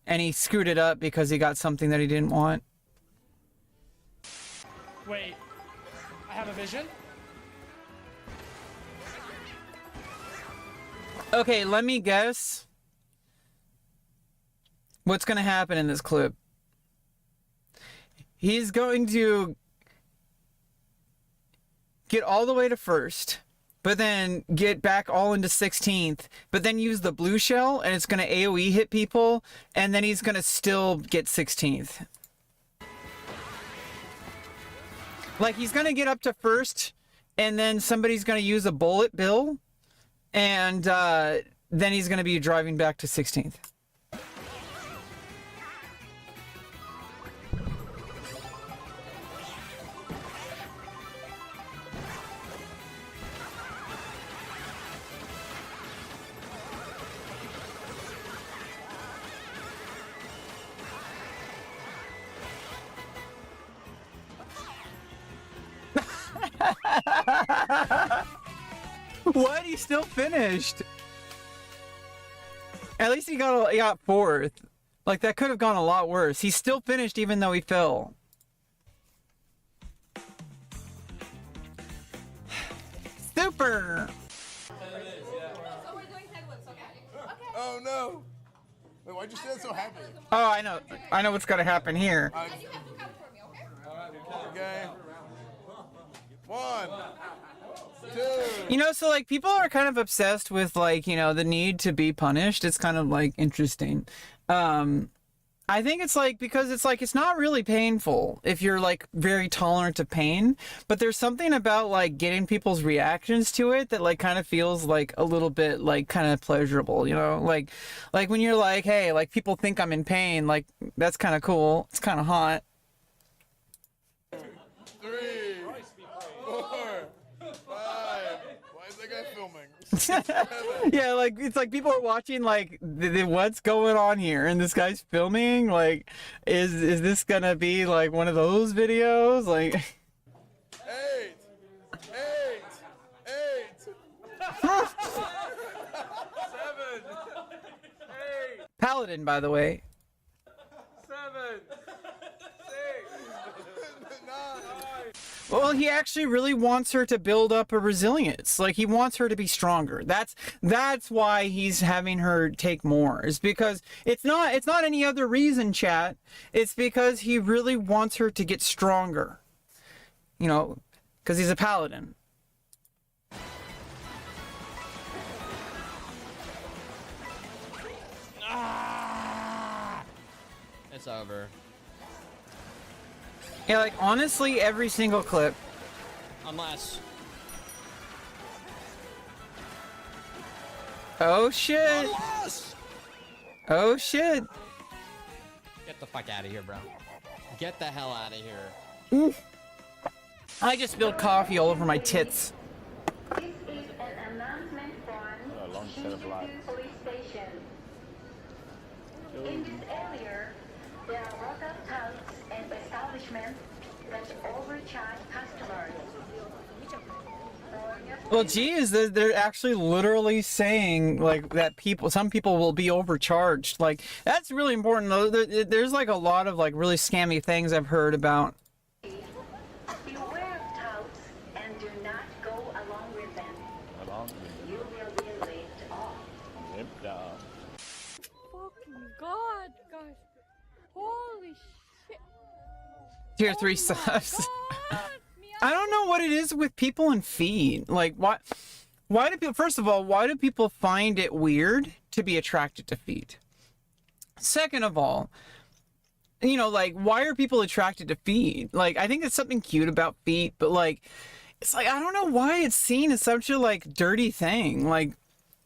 and he screwed it up because he got something that he didn't want. Wait, I have a vision? Okay, let me guess what's going to happen in this clip. He's going to get all the way to first, but then get back all into 16th, but then use the blue shell, and it's going to AoE hit people, and then he's going to still get 16th. Like, he's going to get up to first, and then somebody's going to use a bullet bill, and then he's going to be driving back to 16th. What? He still finished. At least he got fourth. Like, that could have gone a lot worse. He still finished even though he fell. Super! Oh no! Wait, why'd you stand so happy? Oh, I know. I know what's gonna happen here. Okay. 1, 2. You know, so like people are kind of obsessed with like, you know, the need to be punished. It's kind of like interesting. I think it's like because it's like it's not really painful if you're like very tolerant to pain, but there's something about like getting people's reactions to it that like kind of feels like a little bit like kind of pleasurable, you know? Like when you're like, hey, like people think I'm in pain, like that's kind of cool. It's kind of hot. 3, 4, 5. Why is that guy filming? Yeah, like it's like people are watching like what's going on here, and this guy's filming. Like, is this gonna be like one of those videos? Like, 8, 8, 8. 7, 8, Paladin, by the way. 7, 6, 9. Well, he actually really wants her to build up a resilience. Like, he wants her to be stronger. That's why he's having her take more. Is because it's not any other reason, chat. It's because he really wants her to get stronger. You know, because he's a paladin. It's over. Yeah, like honestly, every single clip. Unless. Oh shit! Oh shit! Get the fuck out of here, bro. Get the hell out of here. I just spilled coffee all over my tits. This is an announcement from Shinjuku Police Station. In this area, there are local touts and establishments that overcharge customers. Well, geez, they're actually literally saying like that some people will be overcharged. Like that's really important. Though. There's like a lot of like really scammy things I've heard about. Beware of touts and do not go along with them. You will be ripped off. Fucking God, guys. Holy shit. Tier 3 subs. I don't know what it is with people and feet. Like, why do people, first of all, why do people find it weird to be attracted to feet? Second of all, you know, like, why are people attracted to feet? Like, I think there's something cute about feet, but like, it's like, I don't know why it's seen as such a like dirty thing. Like,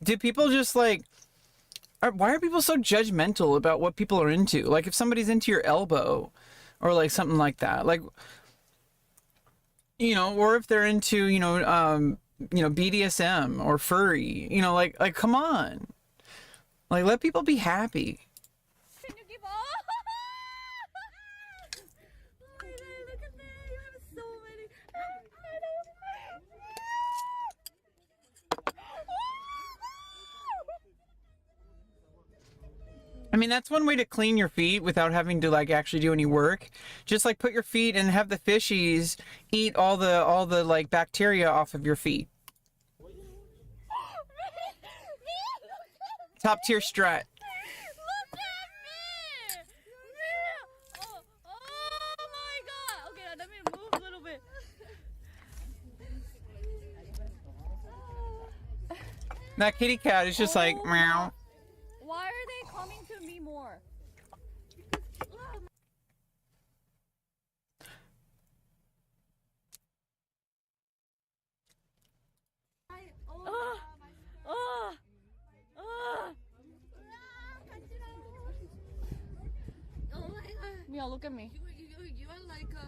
do people just like, why are people so judgmental about what people are into? Like, if somebody's into your elbow or like something like that, like, you know, or if they're into, BDSM or furry, you know, like, come on. Like, let people be happy. Can you give up? Look at that. You have so many. I mean, that's one way to clean your feet without having to like actually do any work. Just like put your feet and have the fishies eat all the like bacteria off of your feet. Top tier strat. Look at me! Oh my God! Okay, let me move a little bit. That kitty cat is just like meow. Why are they coming to me more? Mia, look at me. You are like a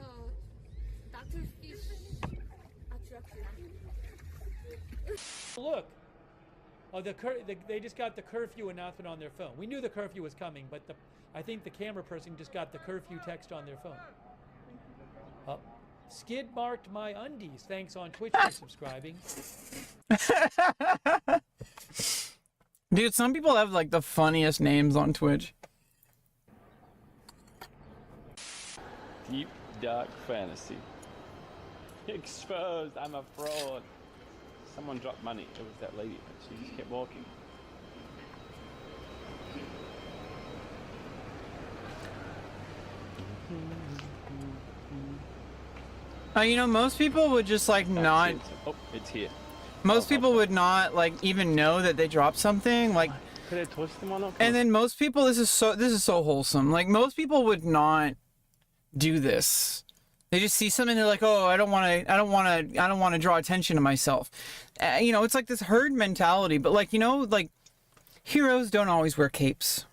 Dr. Fish attraction. Look. Oh, they just got the curfew announcement on their phone. We knew the curfew was coming, but I think the camera person just got the curfew text on their phone. Oh, Skid marked my undies. Thanks on Twitch for subscribing. Dude, some people have like the funniest names on Twitch. Deep, dark fantasy. Exposed, I'm a fraud. Someone dropped money. It was that lady, but she just kept walking. You know, most people would just like not. Oh, it's here. Most people would not like even know that they dropped something. Like, could I touch them or not? And then most people, this is so wholesome. Like most people would not do this. They just see something, they're like, oh, I don't want to draw attention to myself. You know, it's like this herd mentality. But like, you know, like heroes don't always wear capes.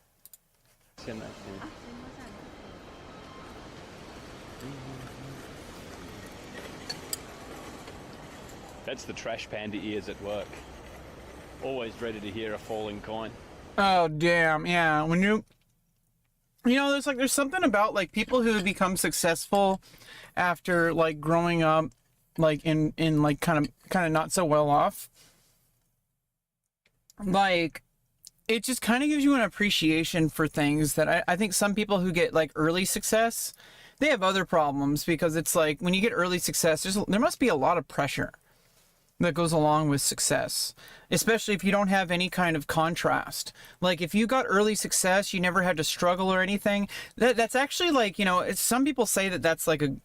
That's the trash panda ears at work. Always ready to hear a falling coin. Oh damn, yeah. When you know, there's something about like people who become successful after like growing up like in like kind of not so well off. Like it just kind of gives you an appreciation for things that I think some people who get like early success, they have other problems because it's like when you get early success, there must be a lot of pressure that goes along with success, especially if you don't have any kind of contrast. Like if you got early success, you never had to struggle or anything. That's actually like, you know, some people say that that's like you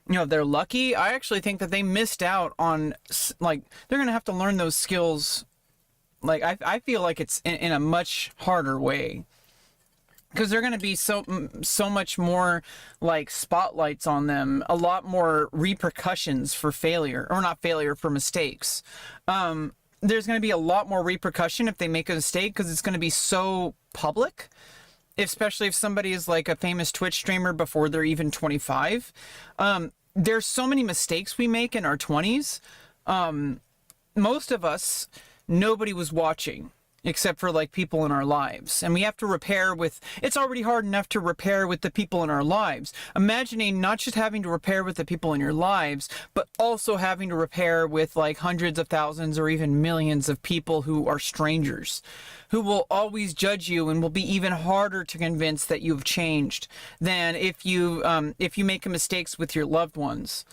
know, they're lucky. I actually think that they missed out on like they're gonna have to learn those skills. Like I feel like it's in a much harder way. Because they're going to be so much more like spotlights on them, a lot more repercussions for failure, or not failure, for mistakes. There's going to be a lot more repercussion if they make a mistake because it's going to be so public, especially if somebody is like a famous Twitch streamer before they're even 25. There's so many mistakes we make in our 20s. Most of us, nobody was watching. Except for like people in our lives. And we have to repair with, it's already hard enough to repair with the people in our lives. Imagining not just having to repair with the people in your lives, but also having to repair with like hundreds of thousands or even millions of people who are strangers, who will always judge you and will be even harder to convince that you've changed than if you make mistakes with your loved ones.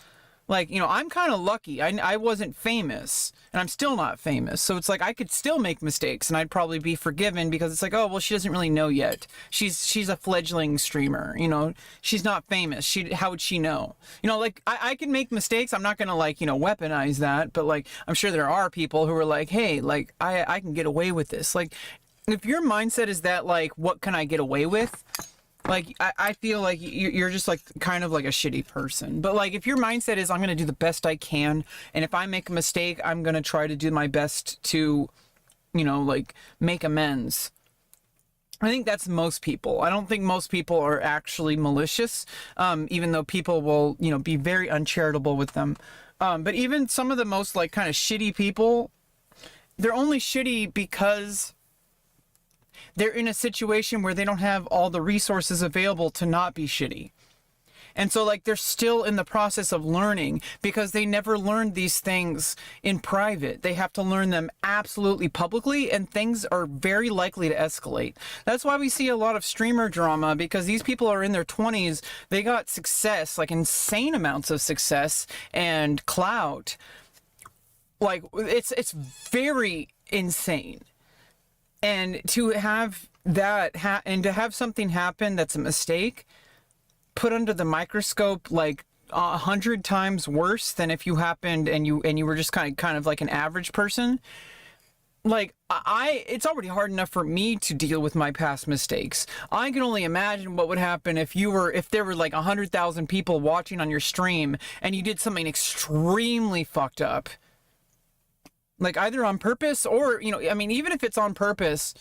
Like, you know, I'm kind of lucky. I wasn't famous, and I'm still not famous. So it's like I could still make mistakes, and I'd probably be forgiven because it's like, oh, well, she doesn't really know yet. She's a fledgling streamer, you know. She's not famous. How would she know? You know, like, I can make mistakes. I'm not going to, like, you know, weaponize that. But, like, I'm sure there are people who are like, hey, like, I can get away with this. Like, if your mindset is that, like, what can I get away with? Like, I feel like you're just, like, kind of like a shitty person. But, like, if your mindset is, I'm going to do the best I can, and if I make a mistake, I'm going to try to do my best to, you know, like, make amends. I think that's most people. I don't think most people are actually malicious, even though people will, you know, be very uncharitable with them. But even some of the most, like, kind of shitty people, they're only shitty because they're in a situation where they don't have all the resources available to not be shitty. And so, like, they're still in the process of learning because they never learned these things in private. They have to learn them absolutely publicly, and things are very likely to escalate. That's why we see a lot of streamer drama, because these people are in their 20s. They got success, like insane amounts of success and clout. Like, it's very insane. And to have that and to have something happen that's a mistake put under the microscope like 100 times worse than if you happened and you were just kind of like an average person. Like, it's already hard enough for me to deal with my past mistakes. I can only imagine what would happen if there were like 100,000 people watching on your stream and you did something extremely fucked up. Like, either on purpose or, you know, I mean, even if it's on purpose,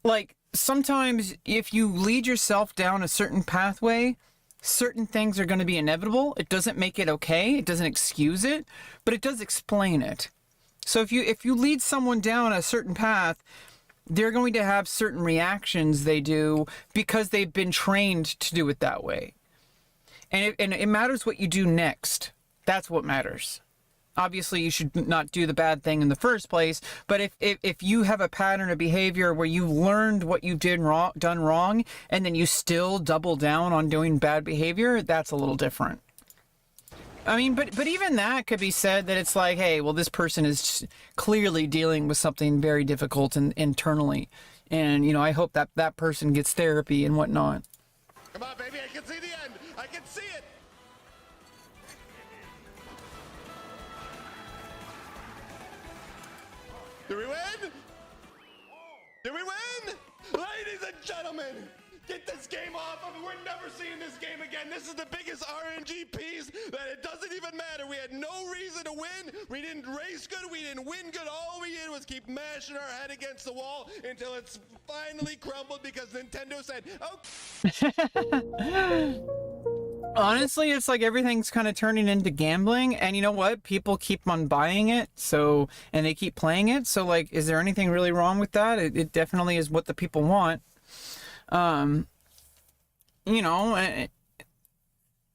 like, sometimes if you lead yourself down a certain pathway, certain things are going to be inevitable. It doesn't make it okay. It doesn't excuse it, but it does explain it. So if you lead someone down a certain path, they're going to have certain reactions they do because they've been trained to do it that way. And it matters what you do next. That's what matters. obviously you should not do the bad thing in the first place. But if you have a pattern of behavior where you've learned what you done wrong, and then you still double down on doing bad behavior, that's a little different. I mean, but even that could be said that it's like, hey, well, this person is clearly dealing with something very difficult internally. And, you know, I hope that that person gets therapy and whatnot. Come on, baby, I can see the end. I can see it. Did we win? Did we win? Ladies and gentlemen, get this game off of it. We're never seeing this game again. This is the biggest RNG piece that it doesn't even matter. We had no reason to win. We didn't race good. We didn't win good. All we did was keep mashing our head against the wall until it's finally crumbled because Nintendo said, oh. Honestly, it's like everything's kind of turning into gambling, and you know what? People keep on buying it, so, and they keep playing it, so like, is there anything really wrong with that? It definitely is what the people want. You know,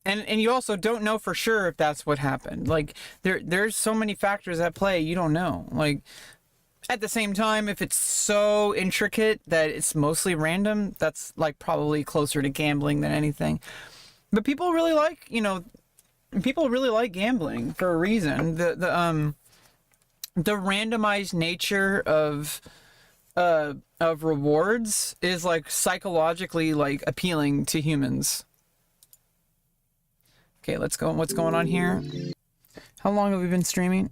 and you also don't know for sure if that's what happened. Like, there's so many factors at play, you don't know. Like, at the same time, if it's so intricate that it's mostly random, that's like probably closer to gambling than anything. But people really like, you know, people really like gambling for a reason. The randomized nature of rewards is like psychologically like appealing to humans. Okay, let's go. What's going on here? How long have we been streaming?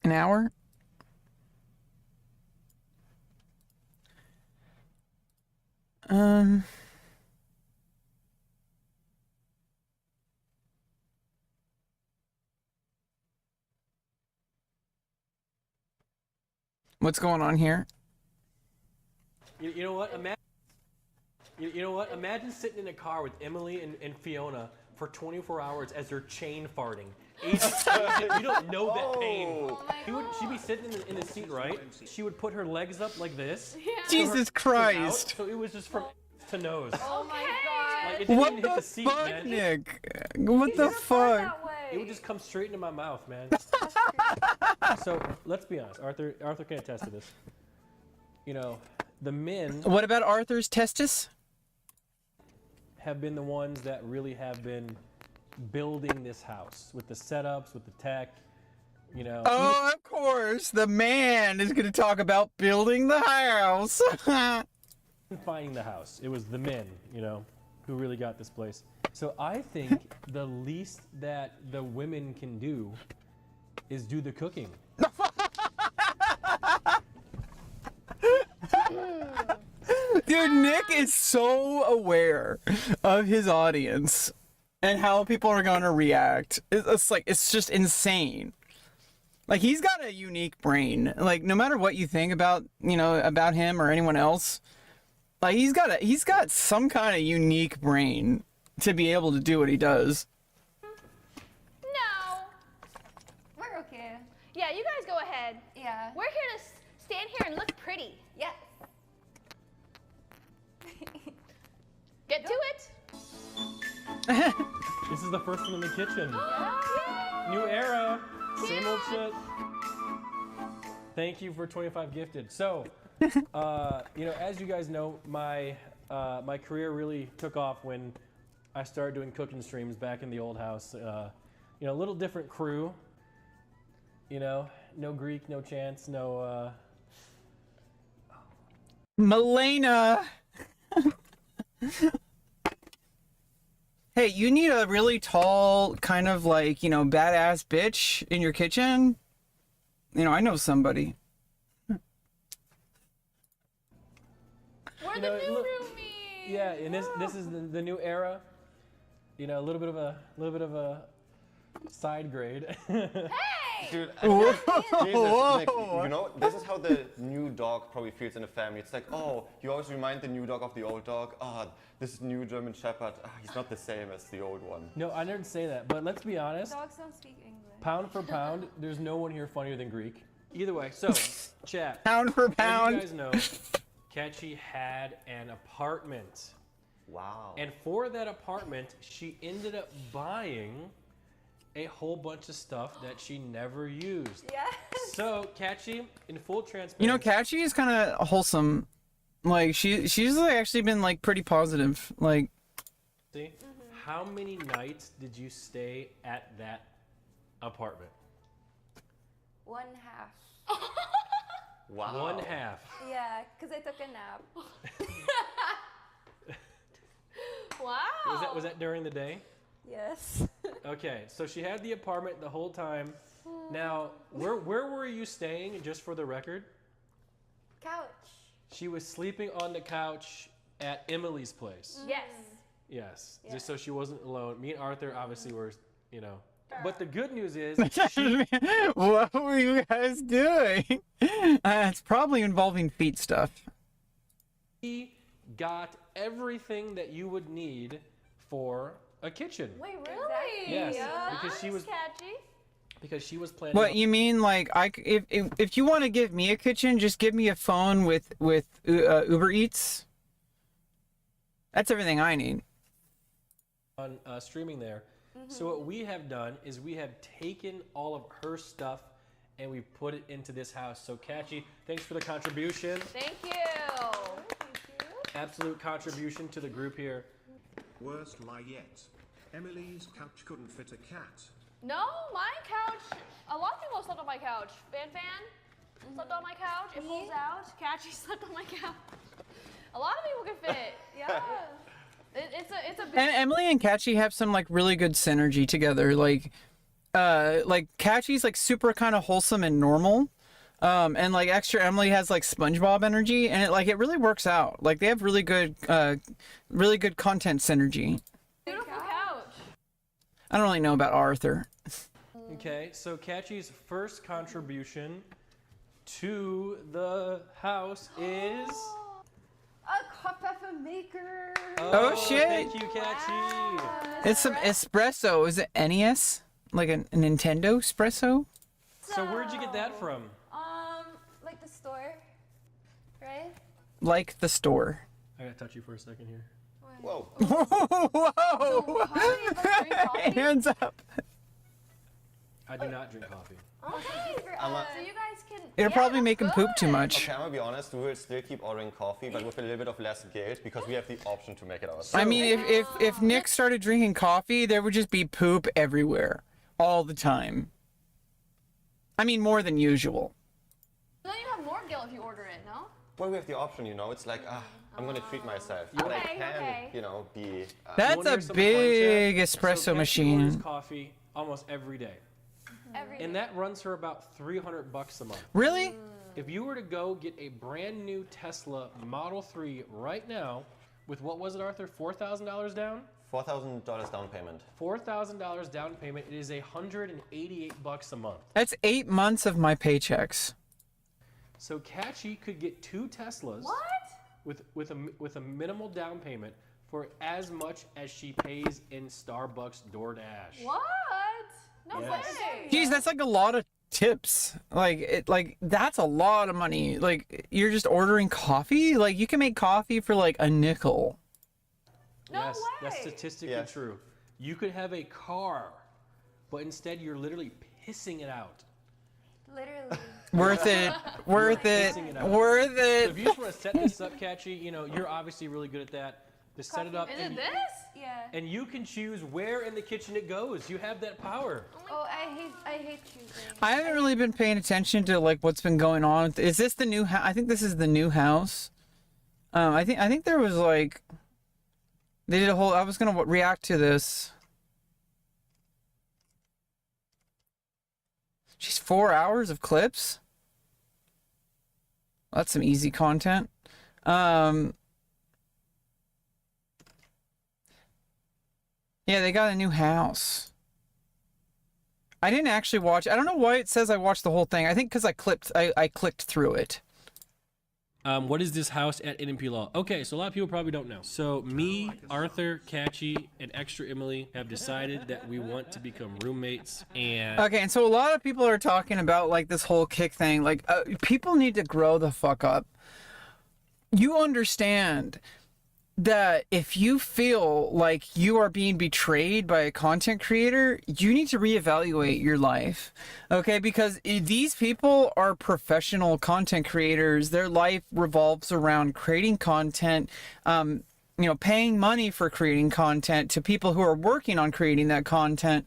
An hour? What's going on here? You know what? Imagine sitting in a car with Emily and Fiona for 24 hours as they're chain farting. You don't know that pain. She'd be sitting in the seat, right? She would put her legs up like this. Yeah. Jesus Christ. So it was just from to nose. Oh my god. Like, it didn't What even hit the the seat, fuck, man. Nick? What the fuck? It would just come straight into my mouth, man. So let's be honest. Arthur can attest to this. You know, the men. What about Arthur's testis? Have been the ones that really have been building this house with the setups, with the tech, you know. Oh, of course. The man is going to talk about building the house. Finding the house. It was the men, you know, who really got this place. So I think the least that the women can do is do the cooking. Dude, Nick is so aware of his audience and how people are going to react. It's like, it's just insane. Like, he's got a unique brain. Like, no matter what you think about, you know, about him or anyone else, like, he's got some kind of unique brain to be able to do what he does. No. We're okay. Yeah, you guys go ahead. Yeah. We're here to stand here and look pretty. Yes. Get to it. This is the first one in the kitchen. New era. Same old shit. Thank you for 25 gifted. So, you know, as you guys know, my career really took off when I started doing cooking streams back in the old house. You know, a little different crew. You know, no Greek, no Chance, no. Milena! Hey, you need a really tall, kind of like, you know, badass bitch in your kitchen? You know, I know somebody. We're the new roomies. Yeah, and this is the new era. You know, a little bit of a side grade. Dude, Whoa. Jesus, Nick, you know, this is how the new dog probably feels in a family. It's like, oh, you always remind the new dog of the old dog. Ah, this new German Shepherd, he's not the same as the old one. No, I didn't say that, but let's be honest. Dogs don't speak English. Pound for pound, there's no one here funnier than Greek. Either way, so, chat. Pound for pound. As you guys know, Ketchy had an apartment. Wow. And for that apartment, she ended up buying a whole bunch of stuff that she never used. Yes. So, Catchy, in full transparency. You know, Catchy is kind of wholesome. Like she's like actually been like pretty positive. Like, how many nights did you stay at that apartment? 1/2. Wow. 1/2. Yeah, because I took a nap. Was that during the day? Yes. Okay, so she had the apartment the whole time. Now, where were you staying, just for the record? Couch. She was sleeping on the couch at Emily's place. Yes. Yes, Yeah. just so she wasn't alone. Me and Arthur obviously were, you know. But the good news is, what were you guys doing? It's probably involving feet stuff. she got everything that you would need for a kitchen. Wait, really? Yes, because she was Catchy. because she was planning. What you mean? Like, if you want to give me a kitchen, just give me a phone with Uber Eats. That's everything I need. On streaming there. So what we have done is we have taken all of her stuff and we put it into this house. So Catchy, thanks for the contribution. Thank you. Absolute contribution to the group here. Worst lie yet. Emily's couch couldn't fit a cat. No, my couch. A lot of people slept on my couch. Fan slept on my couch. It pulls out. Catchy slept on my couch. A lot of people can fit. Yeah. It's a big. And Emily and Catchy have some like really good synergy together. Like Catchy's like super kind of wholesome and normal. And like extra Emily has like SpongeBob energy, and it really works out. Like they have really good content synergy. Beautiful couch. I don't really know about Arthur. Okay, so Catchy's first contribution to the house is A coffee maker. Oh, shit. Thank you, Catchy. It's some espresso. Is it NES? Like a Nintendo espresso? So where'd you get that from? Like the store, right? Like the store. I gotta touch you for a second here. Whoa. Whoa! Hands up. I do not drink coffee. Okay. So you guys can. It'll probably make him poop too much. Okay, I'm gonna be honest, we will still keep ordering coffee, but with a little bit of less guilt, because we have the option to make it ourselves. I mean, if Nick started drinking coffee, there would just be poop everywhere, all the time. I mean, more than usual. Then you have more guilt if you order it, no? Well, we have the option, you know. It's like, I'm gonna treat myself, but I can, you know, be. That's a big espresso So Catchy machine. orders coffee almost every day. And that runs her about $300 a month. Really? If you were to go get a brand new Tesla Model 3 right now, with what was it, Arthur? $4,000 down? $4,000 down payment. $4,000 down payment. It is $188 a month. That's 8 months of my paychecks. So Catchy could get 2 Teslas. What? With a minimal down payment for as much as she pays in Starbucks DoorDash. What? No Yes. way. Jeez, that's like a lot of tips. Like that's a lot of money. Like you're just ordering coffee? Like you can make coffee for like a nickel. Yes, that's statistically true. You could have a car, but instead you're literally pissing it out. Literally. Worth it. Worth it. Pissing it out. Worth So it. if you just want to set this up, Catchy, you know, you're obviously really good at that. Just set it up. Is and it you- this? Yeah. And you can choose where in the kitchen it goes. You have that power. Oh, I hate choosing. I haven't really been paying attention to like what's been going on. Is this the new house? I think this is the new house. I think there was like they did a whole. I was gonna react to this. Jeez, 4 hours of clips. That's some easy content. Yeah, they got a new house. I didn't actually watch. I don't know why it says I watched the whole thing. I think because I clicked through it. What is this house at NMP Law? Okay, so a lot of people probably don't know. So me, Arthur, Catchy, and Extra Emily have decided that we want to become roommates. And Okay, and so a lot of people are talking about like this whole kick thing. Like people need to grow the fuck up. You understand that if you feel like you are being betrayed by a content creator, you need to reevaluate your life. Okay? Because these people are professional content creators. Their life revolves around creating content, paying money for creating content to people who are working on creating that content,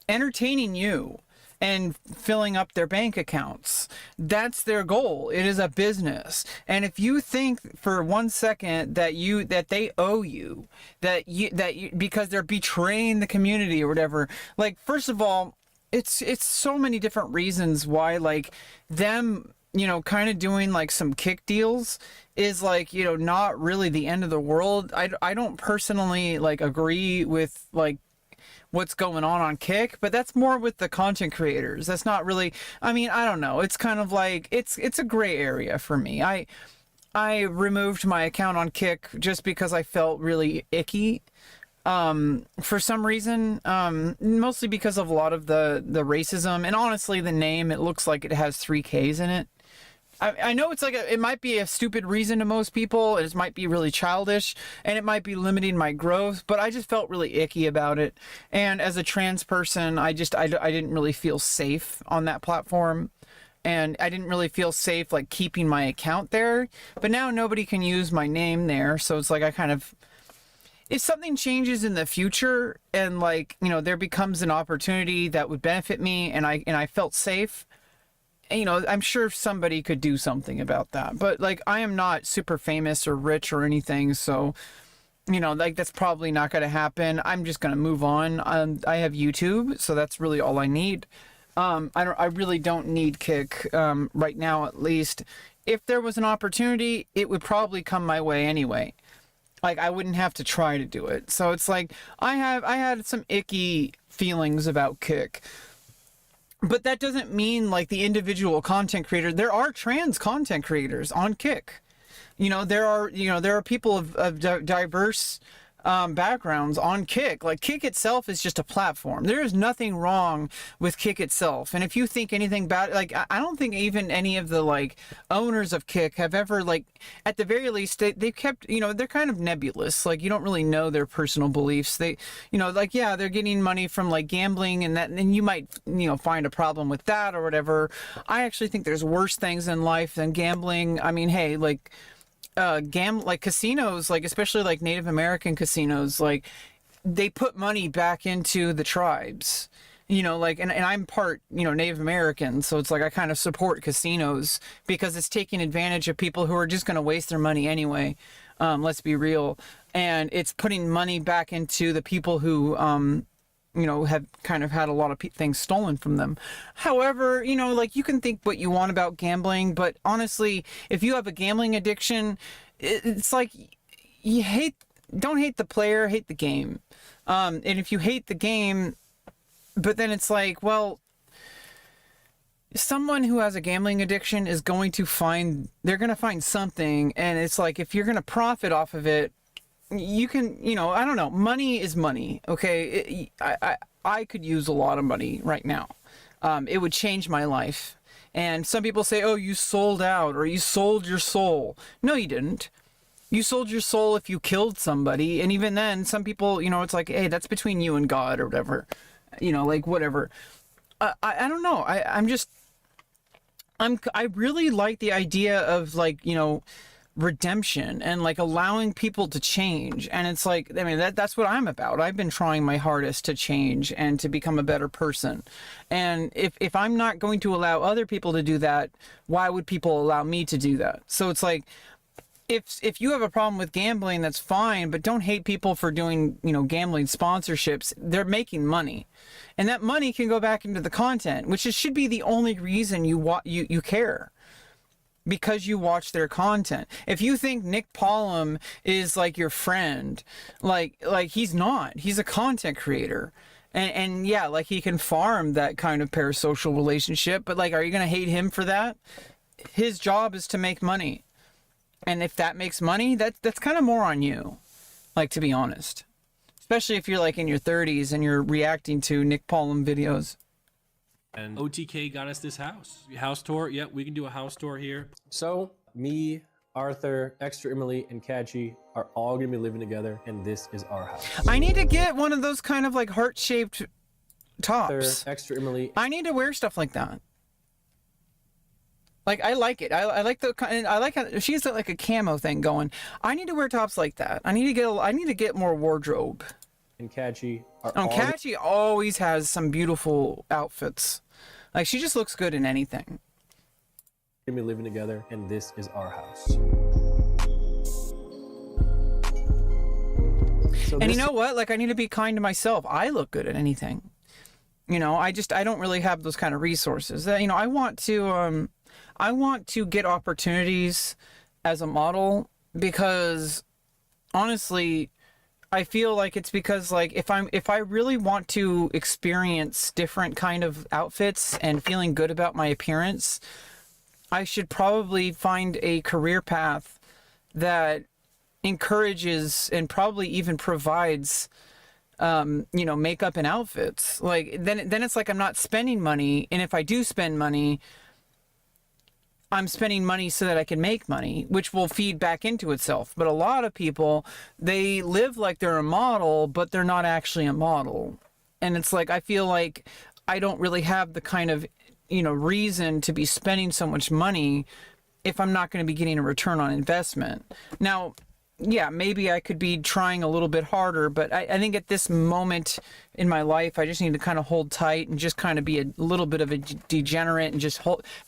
entertaining you and filling up their bank accounts. That's their goal. It is a business. And if you think for 1 second that they owe you, because they're betraying the community or whatever, like, first of all, it's so many different reasons why, like, them, kind of doing like some kick deals is like, not really the end of the world. I don't personally like agree with like what's going on Kick, but that's more with the content creators. That's not really, I mean, I don't know. It's kind of like, it's a gray area for me. I removed my account on Kick just because I felt really icky. For some reason, mostly because of a lot of the racism, and honestly the name, it looks like it has 3 Ks in it. I know it's like it might be a stupid reason to most people. It might be really childish, and it might be limiting my growth, but I just felt really icky about it. And as a trans person, I didn't really feel safe on that platform. And I didn't really feel safe like keeping my account there. But now nobody can use my name there, so it's like I kind of, if something changes in the future and like, there becomes an opportunity that would benefit me and I felt safe, I'm sure somebody could do something about that. But like, I am not super famous or rich or anything, so like that's probably not going to happen. I'm just going to move on. I have YouTube, so that's really all I need. I really don't need Kick right now, at least. If there was an opportunity, it would probably come my way anyway. Like, I wouldn't have to try to do it. So it's like, I had some icky feelings about Kick. But that doesn't mean like the individual content creator. There are trans content creators on Kick. There are people of diverse backgrounds on Kick. Like, Kick itself is just a platform. There is nothing wrong with Kick itself. And if you think anything bad, like, I don't think even any of the like owners of Kick have ever, like, at the very least, they've kept, they're kind of nebulous. Like, you don't really know their personal beliefs. They, like, yeah, they're getting money from like gambling and that, and you might, find a problem with that or whatever. I actually think there's worse things in life than gambling. I mean, hey, like, like casinos, like especially like Native American casinos, like they put money back into the tribes, like, and I'm part, Native American, so it's like I kind of support casinos because it's taking advantage of people who are just going to waste their money anyway. Let's be real. And it's putting money back into the people who have kind of had a lot of things stolen from them. However, like, you can think what you want about gambling, but honestly, if you have a gambling addiction, it's like, don't hate the player, hate the game. And if you hate the game, but then it's like, well, someone who has a gambling addiction is going to find something, and it's like, if you're going to profit off of it, you can, I don't know. Money is money. Okay. I could use a lot of money right now. It would change my life. And some people say, oh, you sold out or you sold your soul. No, you didn't. You sold your soul if you killed somebody. And even then, some people, it's like, hey, that's between you and God or whatever, like whatever. I don't know. I really like the idea of like, redemption and like allowing people to change. And it's like, I mean, that's what I'm about. I've been trying my hardest to change and to become a better person. And if I'm not going to allow other people to do that, why would people allow me to do that? So it's like, if you have a problem with gambling, that's fine, but don't hate people for doing, gambling sponsorships. They're making money, and that money can go back into the content, which should be the only reason you care. Because you watch their content. If you think Nick Pollum is like your friend, like he's not. He's a content creator. And yeah, like he can farm that kind of parasocial relationship, but like, are you going to hate him for that? His job is to make money. And if that makes money, that's kind of more on you. Like, to be honest. Especially if you're like in your 30s and you're reacting to Nick Pollum videos. And OTK got us this house tour. Yep, we can do a house tour here. So me Arthur, Extra Emily, and Kachi are all gonna be living together, and this is our house. I need to get one of those kind of like heart-shaped tops. Arthur, Extra Emily. I need to wear stuff like that. Like, I like it. I like the, I like how she's got like a camo thing going. I need to wear tops like that. I need to get more wardrobe. And Kachi are Kachi always has some beautiful outfits. Like, she just looks good in anything. gonna be living together, and this is our house. So and you know what? Like, I need to be kind to myself. I look good at anything. You know, I don't really have those kind of resources. That, you know, I want to get opportunities as a model because honestly, I feel like it's because like if I really want to experience different kind of outfits and feeling good about my appearance, I should probably find a career path that encourages and probably even provides you know, makeup and outfits. Like then it's like I'm not spending money, and if I do spend money, I'm spending money so that I can make money, which will feed back into itself. But a lot of people, they live like they're a model, but they're not actually a model. And it's like, I feel like I don't really have the kind of, you know, reason to be spending so much money if I'm not going to be getting a return on investment. Now, yeah, maybe I could be trying a little bit harder, but I think at this moment in my life, I just need to kind of hold tight and just kind of be a little bit of a degenerate and just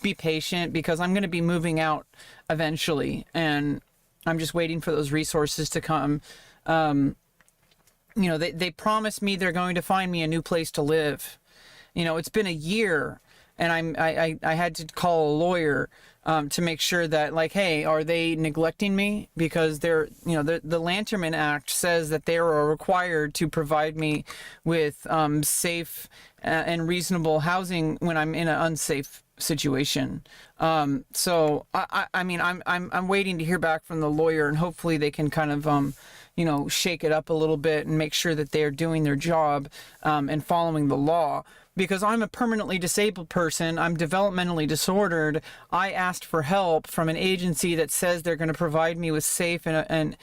be patient, because I'm going to be moving out eventually, and I'm just waiting for those resources to come. You know, they promised me they're going to find me a new place to live. You know, it's been a year, and I had to call a lawyer to make sure that, like, hey, are they neglecting me? Because they're, you know, the Lanterman Act says that they are required to provide me with safe and reasonable housing when I'm in an unsafe situation. So I mean, I'm waiting to hear back from the lawyer, and hopefully they can kind of you know, shake it up a little bit and make sure that they're doing their job and following the law. Because I'm a permanently disabled person, I'm developmentally disordered. I asked for help from an agency that says they're going to provide me with safe and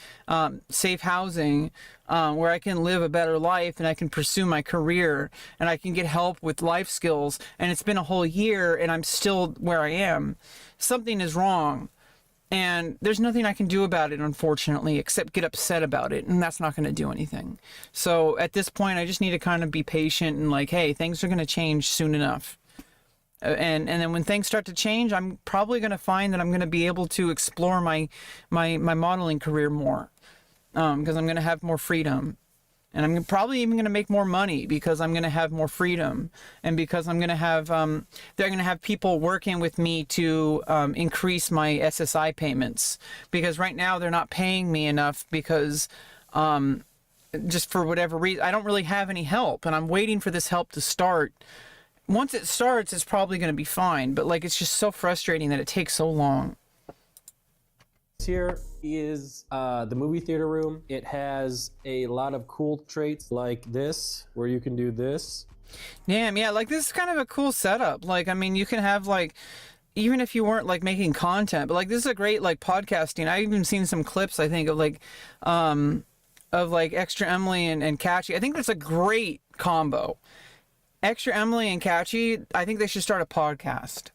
safe housing where I can live a better life and I can pursue my career and I can get help with life skills. And it's been a whole year and I'm still where I am. Something is wrong. And there's nothing I can do about it, unfortunately, except get upset about it. And that's not going to do anything. So at this point, I just need to kind of be patient and like, hey, things are going to change soon enough. And then when things start to change, I'm probably going to find that I'm going to be able to explore my modeling career more. Because I'm going to have more freedom. And I'm probably even going to make more money because I'm going to have more freedom, and because I'm going to have, they're going to have people working with me to increase my SSI payments, because right now they're not paying me enough because just for whatever reason, I don't really have any help, and I'm waiting for this help to start. Once it starts, it's probably going to be fine, but like, it's just so frustrating that it takes so long. Here is the movie theater room. It has a lot of cool traits like this, where you can do this. Damn, yeah, like this is kind of a cool setup. Like, I mean, you can have like, even if you weren't like making content, but like this is a great like podcasting. I've even seen some clips, I think, of like Extra Emily and Kachi. I think that's a great combo. Extra Emily and Kachi, I think they should start a podcast.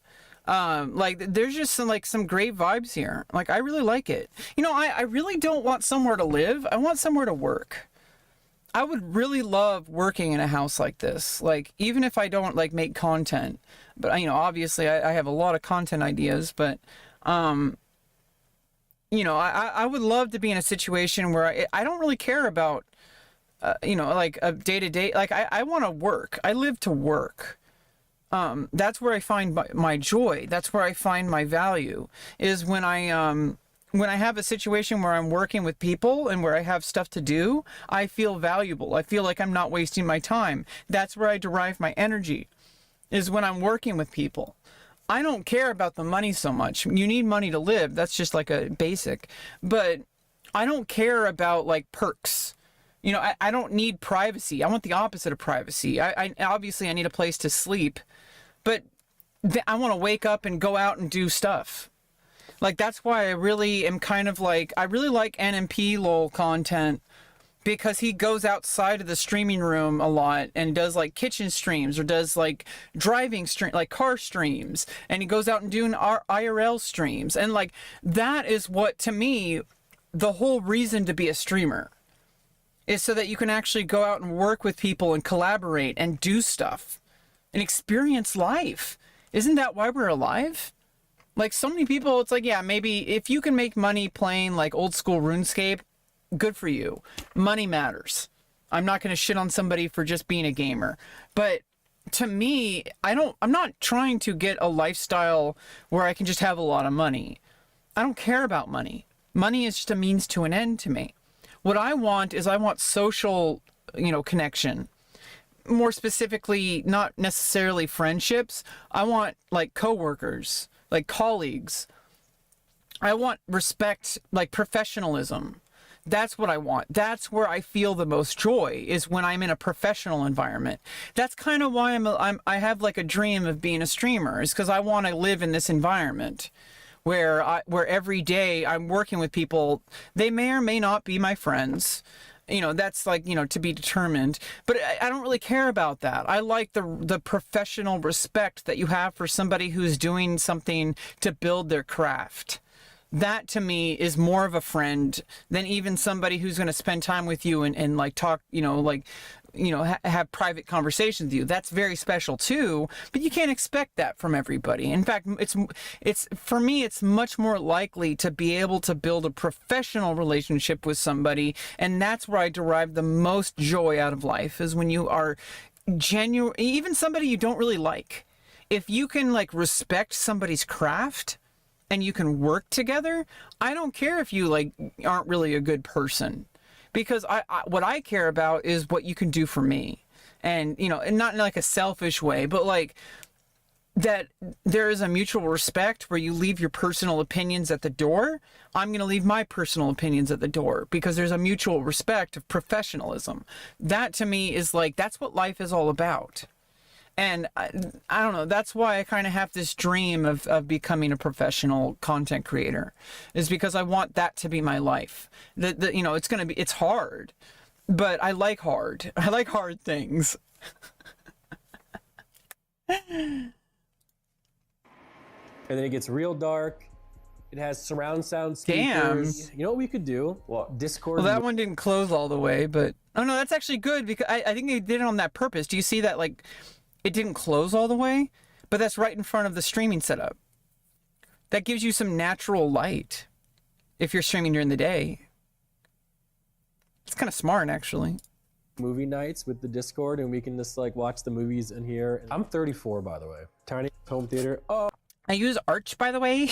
Like there's just some great vibes here. Like I really like it. You know, I really don't want somewhere to live. I want somewhere to work. I would really love working in a house like this. Like even if I don't like make content, but you know, obviously I have a lot of content ideas, but you know, I would love to be in a situation where I don't really care about you know, like a day-to-day, like I want to work. I live to work. That's where I find my joy. That's where I find my value, is when I have a situation where I'm working with people and where I have stuff to do. I feel valuable. I feel like I'm not wasting my time. That's where I derive my energy, is when I'm working with people. I don't care about the money so much. You need money to live. That's just like a basic. But I don't care about like perks. You know, I don't need privacy. I want the opposite of privacy. I obviously I need a place to sleep. But I want to wake up and go out and do stuff. Like, that's why I really am kind of like, I really like NMP lol content, because he goes outside of the streaming room a lot and does like kitchen streams or does like driving stream, like car streams, and he goes out and doing IRL streams. And like, that is what, to me, the whole reason to be a streamer is so that you can actually go out and work with people and collaborate and do stuff and experience life. Isn't that why we're alive? Like, so many people, it's like, yeah, maybe if you can make money playing like old school RuneScape, good for you. Money matters. I'm not going to shit on somebody for just being a gamer. But to me, I'm not trying to get a lifestyle where I can just have a lot of money. I don't care about money. Money is just a means to an end to me. What I want is, I want social, connection. More specifically, not necessarily friendships. I want like coworkers, like colleagues. I want respect, like professionalism. That's what I want. That's where I feel the most joy, is when I'm in a professional environment. That's kind of why I have like a dream of being a streamer, is because I want to live in this environment where every day I'm working with people. They may or may not be my friends. That's like, to be determined. But I don't really care about that. I like the professional respect that you have for somebody who's doing something to build their craft. That to me is more of a friend than even somebody who's going to spend time with you and like talk, have private conversations with you. That's very special too, but you can't expect that from everybody. In fact, it's for me, it's much more likely to be able to build a professional relationship with somebody. And that's where I derive the most joy out of life, is when you are genuine, even somebody you don't really like. If you can like respect somebody's craft, and you can work together, I don't care if you like aren't really a good person, because what I care about is what you can do for me. And and not in like a selfish way, but like that there is a mutual respect where you leave your personal opinions at the door. I'm going to leave my personal opinions at the door, because there's a mutual respect of professionalism. That to me is like, that's what life is all about. And I don't know, that's why I kind of have this dream of becoming a professional content creator, is because I want that to be my life. It's hard, but I like hard. I like hard things. And then it gets real dark. It has surround sound speakers. Damn. You know what we could do? What? Discord. Well, that one didn't close all the way, but oh no, that's actually good, because I think they did it on that purpose. Do you see that? Like, it didn't close all the way, but that's right in front of the streaming setup. That gives you some natural light if you're streaming during the day. It's kind of smart, actually. Movie nights with the Discord, and we can just like watch the movies in here. I'm 34, by the way. Tiny home theater. Oh, I use Arch, by the way.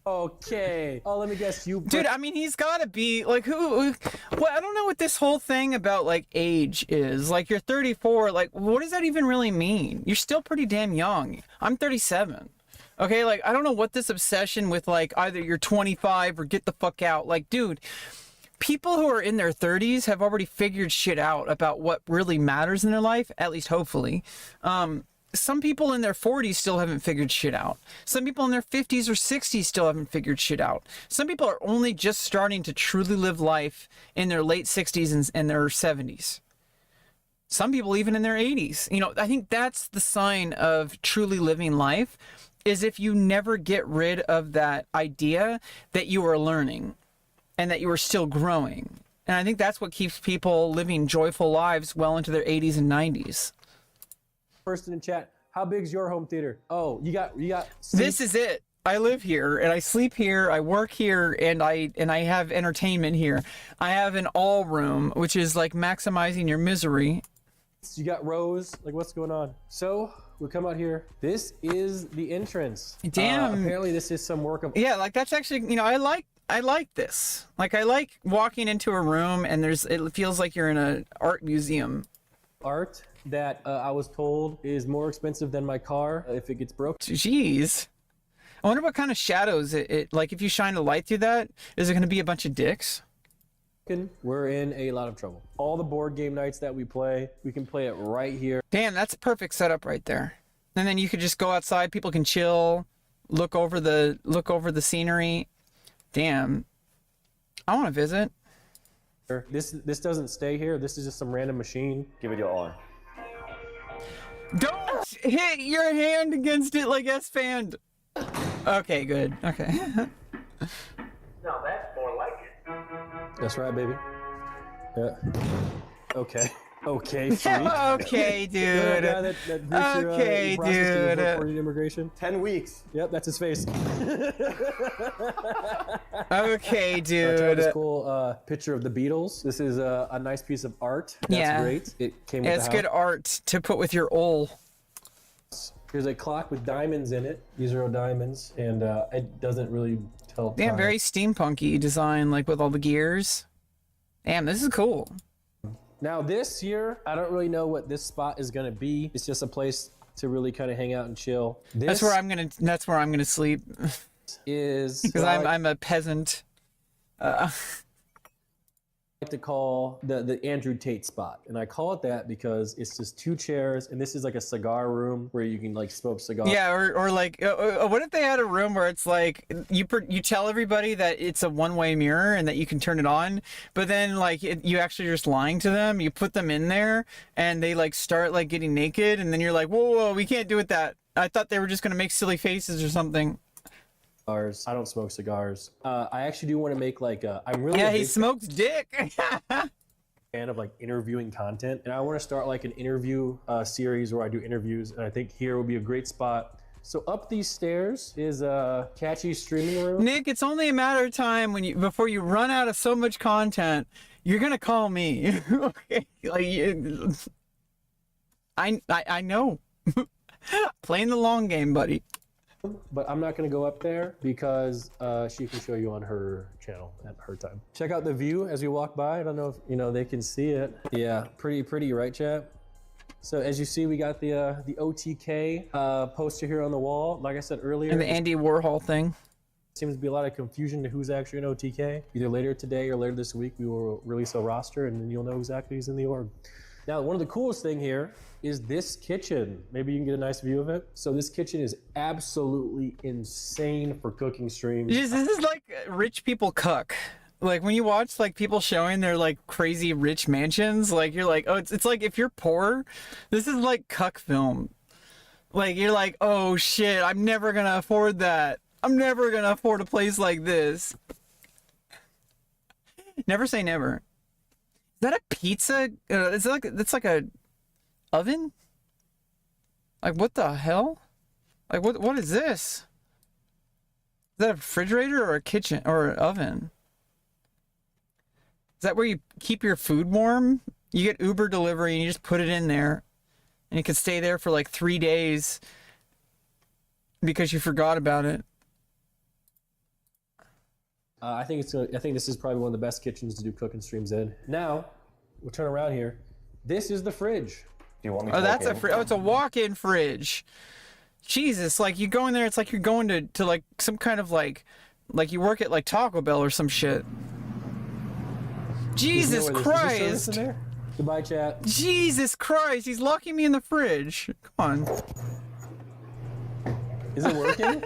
Okay. Oh, let me guess, you. Dude, I mean, he's got to be like, who? Well, I don't know what this whole thing about like age is. Like, you're 34. Like, what does that even really mean? You're still pretty damn young. I'm 37. Okay, like, I don't know what this obsession with like either you're 25 or get the fuck out. Like, dude, people who are in their 30s have already figured shit out about what really matters in their life, at least hopefully. Some people in their 40s still haven't figured shit out. Some people in their 50s or 60s still haven't figured shit out. Some people are only just starting to truly live life in their late 60s and their 70s. Some people even in their 80s. I think that's the sign of truly living life, is if you never get rid of that idea that you are learning and that you are still growing. And I think that's what keeps people living joyful lives well into their 80s and 90s. Person in chat, how big's your home theater? Oh, you got This is it. I live here and I sleep here, I work here, and I have entertainment here. I have an all room, which is like maximizing your misery. You got rows, like what's going on? So we come out here. This is the entrance. Damn. Apparently this is some work of. Yeah, like that's actually, I like this. Like, I like walking into a room and it feels like you're in an art museum. Art that I was told is more expensive than my car if it gets broke. Jeez. I wonder what kind of shadows it like, if you shine a light through that, is it going to be a bunch of dicks? We're in a lot of trouble. All the board game nights that we play, we can play it right here. Damn, that's a perfect setup right there. And then you could just go outside, people can chill. look over the scenery. Damn. I want to visit. This doesn't stay here. This is just some random machine. Give it your all. Don't hit your hand against it like S-Fanned. Okay, good. Okay. Now that's more like it. That's right, baby. Yeah. Okay. Okay, freak. Okay, dude. You know that guy that greets your, Okay, your process to dude. report you immigration? 10 weeks. Yep, that's his face. Okay, I dude. tried this cool picture of the Beatles. This is a nice piece of art. That's Yeah. great. It came with It's the good house. art to put with your ol. Here's a clock with diamonds in it. These are all diamonds, and it doesn't really tell time. Damn, very steampunky design, like with all the gears. Damn, this is cool. Now this here, I don't really know what this spot is gonna be. It's just a place to really kind of hang out and chill. That's where I'm gonna sleep. Is because I'm a peasant. I like to call the Andrew Tate spot, and I call it that because it's just 2 chairs, and this is like a cigar room where you can like smoke cigars. Yeah, or like, what if they had a room where it's like you tell everybody that it's a one-way mirror and that you can turn it on, but then like you actually just lying to them. You put them in there, and they like start like getting naked, and then you're like, whoa, we can't do it. That I thought they were just gonna make silly faces or something. Cigars. I don't smoke cigars. I actually do want to make like I'm really Yeah, a he big smokes dick. fan of like interviewing content, and I want to start like an interview series where I do interviews, and I think here would be a great spot. So up these stairs is a catchy streaming room. Nick, it's only a matter of time before you run out of so much content, you're gonna call me. Okay, like I know. Playing the long game, buddy. But I'm not going to go up there because she can show you on her channel at her time. Check out the view as we walk by. I don't know if they can see it. Yeah, pretty, right, chat? So as you see, we got the OTK poster here on the wall. Like I said earlier, And the Andy Warhol thing. Seems to be a lot of confusion to who's actually an OTK. Either later today or later this week, we will release a roster, and then you'll know exactly who's in the org. Now, one of the coolest thing here is this kitchen. Maybe you can get a nice view of it. So this kitchen is absolutely insane for cooking streams. This is like rich people cook. Like when you watch like people showing their like crazy rich mansions, like you're like, oh, it's like if you're poor, this is like cuck film. Like you're like, oh shit, I'm never gonna afford that. I'm never gonna afford a place like this. Never say never. Is that a pizza? That's like a oven? Like what the hell? Like what is this? Is that a refrigerator or a kitchen or an oven? Is that where you keep your food warm? You get Uber delivery and you just put it in there, and it can stay there for like 3 days because you forgot about it. I think this is probably one of the best kitchens to do cooking streams in. Now, we'll turn around here. This is the fridge. Do you want me Oh, that's it's a walk-in fridge. Jesus, like you go in there, it's like you're going to like some kind of like you work at like Taco Bell or some shit. Jesus Christ! Goodbye, chat. Jesus Christ, he's locking me in the fridge. Come on. Is it working?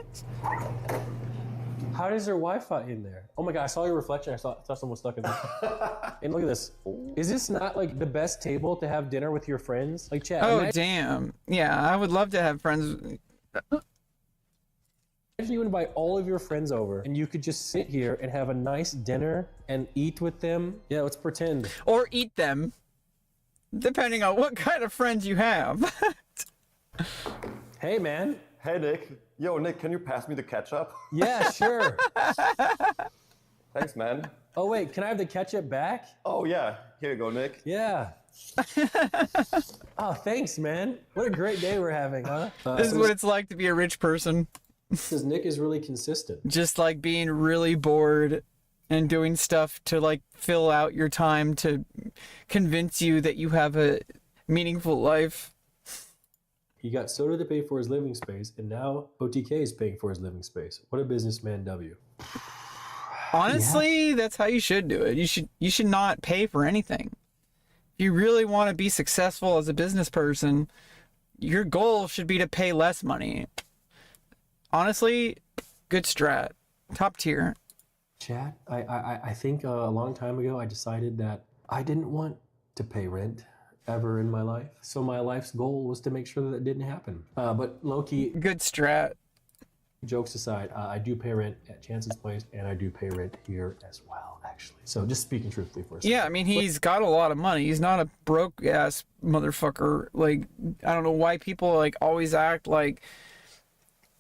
How is there Wi-Fi in there? Oh my god, I saw your reflection. I thought someone was stuck in there. And look at this. Is this not like the best table to have dinner with your friends? Like chat. Oh damn. Yeah, I would love to have friends. Imagine you invite all of your friends over and you could just sit here and have a nice dinner and eat with them. Yeah, let's pretend. Or eat them. Depending on what kind of friends you have. Hey man. Hey Nick. Yo Nick, can you pass me the ketchup? Yeah, sure. Thanks, man. Oh wait, can I have the ketchup back? Oh yeah, here you go, Nick. Yeah. Oh, thanks, man. What a great day we're having, huh? This is what it's like to be a rich person. Because Nick is really consistent. Just like being really bored and doing stuff to like fill out your time to convince you that you have a meaningful life. He got Soda to pay for his living space, and now OTK is paying for his living space. What a businessman W. Honestly, that's how you should do it. You should not pay for anything. If you really want to be successful as a business person, your goal should be to pay less money. honestly, good strat. Top tier. Chat, I think a long time ago I decided that I didn't want to pay rent ever in my life. So my life's goal was to make sure that it didn't happen. But low-key... Good strat. Jokes aside, I do pay rent at Chance's place, and I do pay rent here as well, actually. So just speaking truthfully for a second. Yeah, I mean, he's got a lot of money. He's not a broke-ass motherfucker. Like, I don't know why people, like, always act like...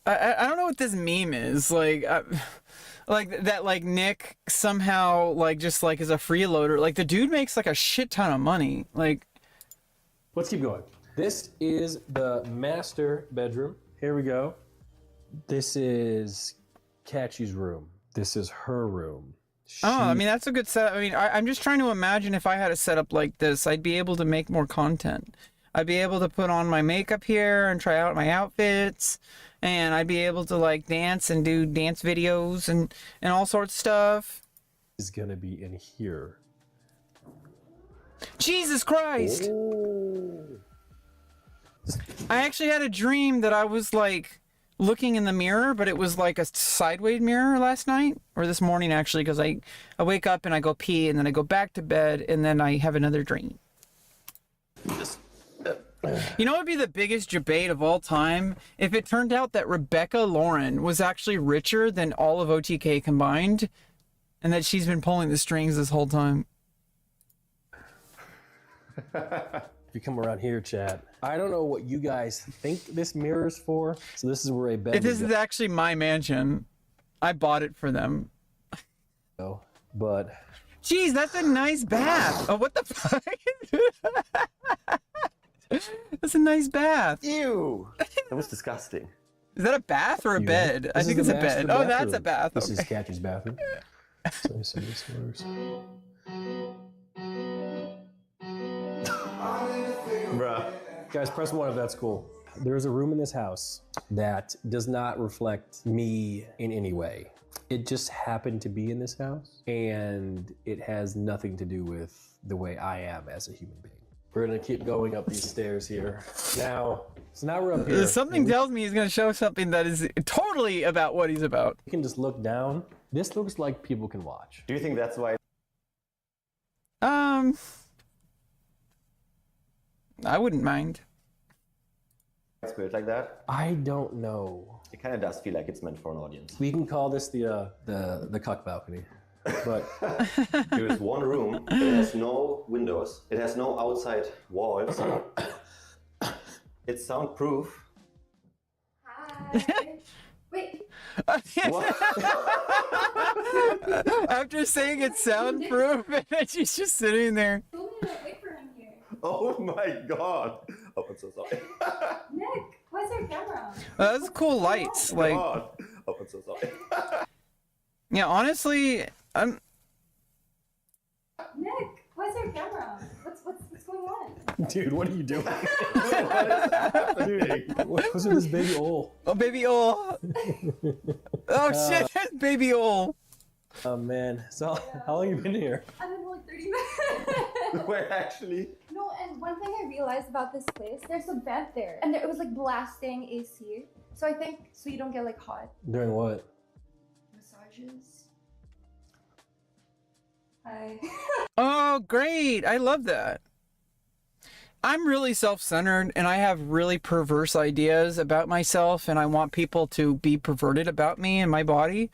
I don't know what this meme is. Like... like that, like Nick somehow like just like is a freeloader. Like the dude makes like a shit ton of money. Like, let's keep going. This is the master bedroom. Here we go. This is Catchy's room. This is her room. I mean that's a good setup. I mean, I'm just trying to imagine if I had a setup like this, I'd be able to make more content. I'd be able to put on my makeup here and try out my outfits. And I'd be able to like dance and do dance videos and all sorts of stuff. Is gonna be in here. Jesus Christ! Oh. I actually had a dream that I was like looking in the mirror, but it was like a sideways mirror last night or this morning actually, because I wake up and I go pee and then I go back to bed and then I have another dream. You know what would be the biggest debate of all time? If it turned out that rebeccaloran was actually richer than all of OTK combined, and that she's been pulling the strings this whole time. If you come around here, chat, I don't know what you guys think this mirror's for. So this is where a bed. This is actually my mansion. I bought it for them. No, but. Jeez, that's a nice bath. Oh, what the fuck? That's a nice bath. Ew. That was disgusting. Is that a bath or a bed? I think it's a bed. Oh, that's a bath. This is Catchy's bathroom. So this works. Bruh. Guys, press 1 if that's cool. There is a room in this house that does not reflect me in any way. It just happened to be in this house, and it has nothing to do with the way I am as a human being. We're gonna keep going up these stairs here. Now we're up here. Something tells me he's gonna show something that is totally about what he's about. You can just look down. This looks like people can watch. Do you think that's why? I wouldn't mind. It's built like that? I don't know. It kind of does feel like it's meant for an audience. We can call this the cuck balcony. But there is one room. It has no windows. It has no outside walls. It's soundproof. Hi. Wait. After saying it's soundproof, and then she's just sitting there. Wait for him here. Oh my god. Oh, I'm so sorry. Nick, where's your camera? That's cool lights. Like. God. Oh, I'm so sorry. Yeah, honestly, I'm. Nick, where's your camera? What's going on? Dude, what are you doing? Dude, what's with this baby Ol? Oh, baby Ol. Oh shit, that's baby Ol. Oh man, so how long have you been here? I've been like 30 minutes. Where actually? No, and one thing I realized about this place, there's a vent there, and it was like blasting AC. So I think so you don't get like hot. During what? Massages. Hi. Oh, great. I love that. I'm really self-centered and I have really perverse ideas about myself and I want people to be perverted about me and my body.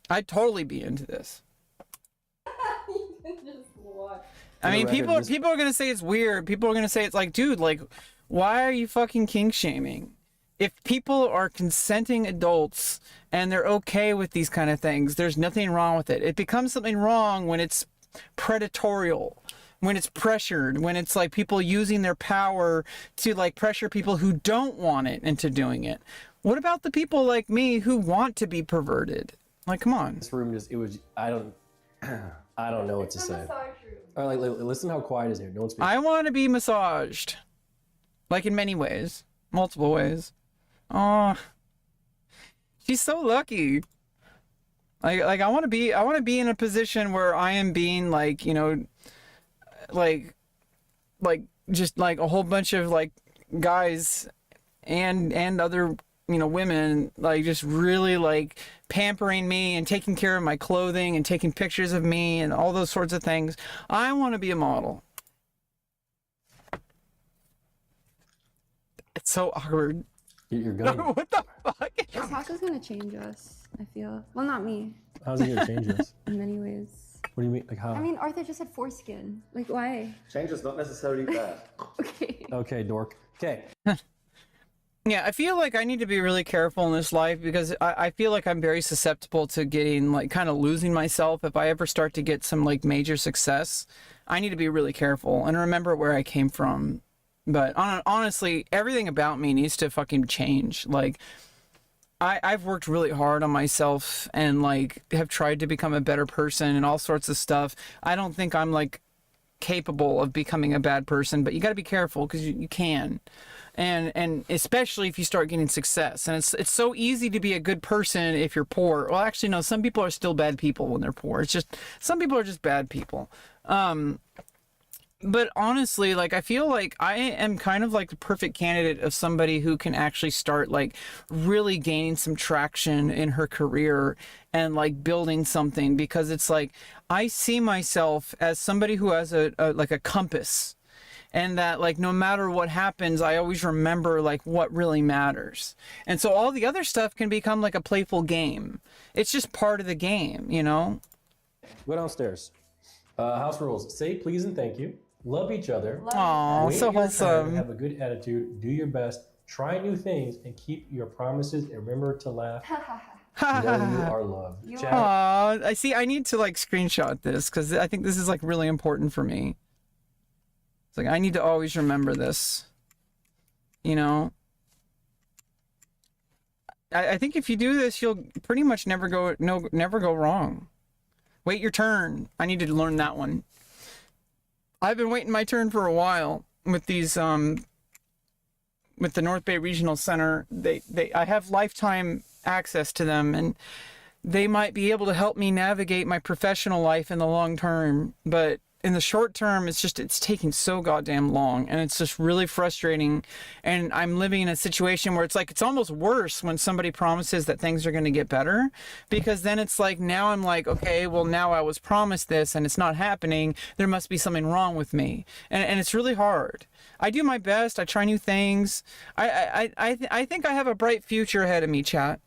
I'd totally be into this. You can just watch. I mean, people are going to say it's weird. People are going to say it's like, dude, like, why are you fucking kink shaming? If people are consenting adults and they're okay with these kind of things, there's nothing wrong with it. It becomes something wrong when it's predatorial, when it's pressured, when it's like people using their power to like pressure people who don't want it into doing it. What about the people like me who want to be perverted? Like, come on. This room just, I don't know what to say. All right, like, listen how quiet it is here. No one's speaking. I want to be massaged. Like in many ways. Multiple ways. Oh, she's so lucky. Like I want to be in a position where I am being like, you know, like just like a whole bunch of like guys and other women like just really like pampering me and taking care of my clothing and taking pictures of me and all those sorts of things. I want to be a model. It's so awkward. You're going. What the fuck? This house is gonna change us, I feel. Well, not me. How's it gonna change us? In many ways. What do you mean? Like how? I mean, Arthur just had foreskin. Like, why? Change is not necessarily bad. Okay, dork. Okay. Yeah, I feel like I need to be really careful in this life because I feel like I'm very susceptible to getting like kind of losing myself. If I ever start to get some like major success, I need to be really careful and remember where I came from. But honestly, everything about me needs to fucking change. Like, I've worked really hard on myself and like have tried to become a better person and all sorts of stuff. I don't think I'm like capable of becoming a bad person, but you got to be careful because you can. And especially if you start getting success. And it's so easy to be a good person if you're poor. Well, actually, no, some people are still bad people when they're poor. It's just, some people are just bad people. But honestly, like, I feel like I am kind of like the perfect candidate of somebody who can actually start like really gaining some traction in her career and like building something, because it's like, I see myself as somebody who has a compass. And that, like, no matter what happens, I always remember, like, what really matters. And so all the other stuff can become, like, a playful game. It's just part of the game, you know? Go downstairs. House rules. Say please and thank you. Love each other. Aw, Wait so your turn, wholesome. have a good attitude. Do your best. Try new things and keep your promises. And remember to laugh. Know you are loved. Chat. Aw, I see. I need to, like, screenshot this because I think this is, like, really important for me. It's like, I need to always remember this, you know? I think if you do this, you'll pretty much never go wrong. Wait your turn. I need to learn that one. I've been waiting my turn for a while with these, with the North Bay Regional Center. I have lifetime access to them, and they might be able to help me navigate my professional life in the long term, but in the short term, it's taking so goddamn long, and it's just really frustrating. And I'm living in a situation where it's like, it's almost worse when somebody promises that things are going to get better, because then it's like, now I'm like, okay, well, now I was promised this and it's not happening. There must be something wrong with me. And it's really hard. I do my best. I try new things. I think I have a bright future ahead of me, chat.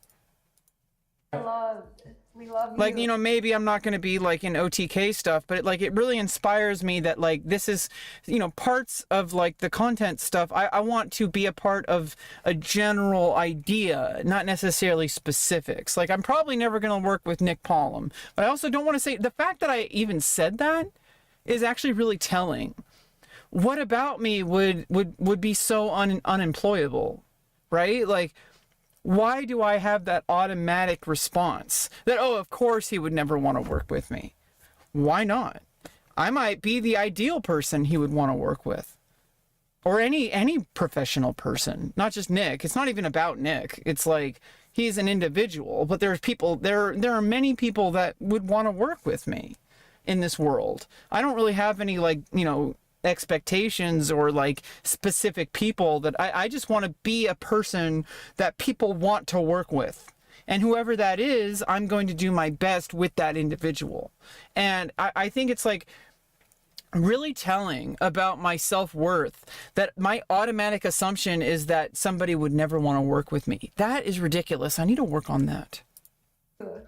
We love you. Like, you know, maybe I'm not going to be like in OTK stuff, but it really inspires me that like this is, you know, parts of like the content stuff. I want to be a part of a general idea, not necessarily specifics. Like, I'm probably never going to work with Nick Pollum, but I also don't want to say the fact that I even said that is actually really telling. What about me would be so unemployable, right? Like, why do I have that automatic response that, oh, of course he would never want to work with me? Why not? I might be the ideal person he would want to work with. Or any professional person, not just Nick. It's not even about Nick. It's like, he's an individual, but there are many people that would want to work with me in this world. I don't really have any, like, you know, expectations or like specific people. That I just want to be a person that people want to work with, and whoever that is, I'm going to do my best with that individual. And I think it's like really telling about my self-worth that my automatic assumption is that somebody would never want to work with me. That is ridiculous. I need to work on that.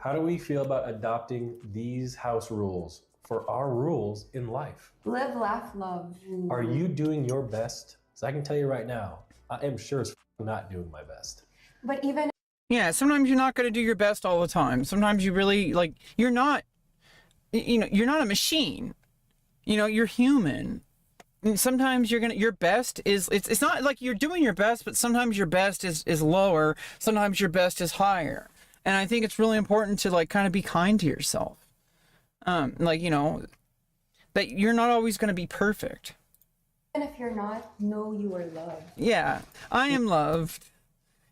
How do we feel about adopting these house rules for our rules in life? Live, laugh, love. Are you doing your best? So I can tell you right now, I am sure as not doing my best. But even Yeah, sometimes you're not going to do your best all the time. Sometimes you really, like, you're not, you know, you're not a machine. You know, you're human. And sometimes your best is, it's not like you're doing your best, but sometimes your best is lower. Sometimes your best is higher. And I think it's really important to, like, kind of be kind to yourself. Like, you know, that you're not always going to be perfect. if you're not, know you are loved. Yeah, I am loved.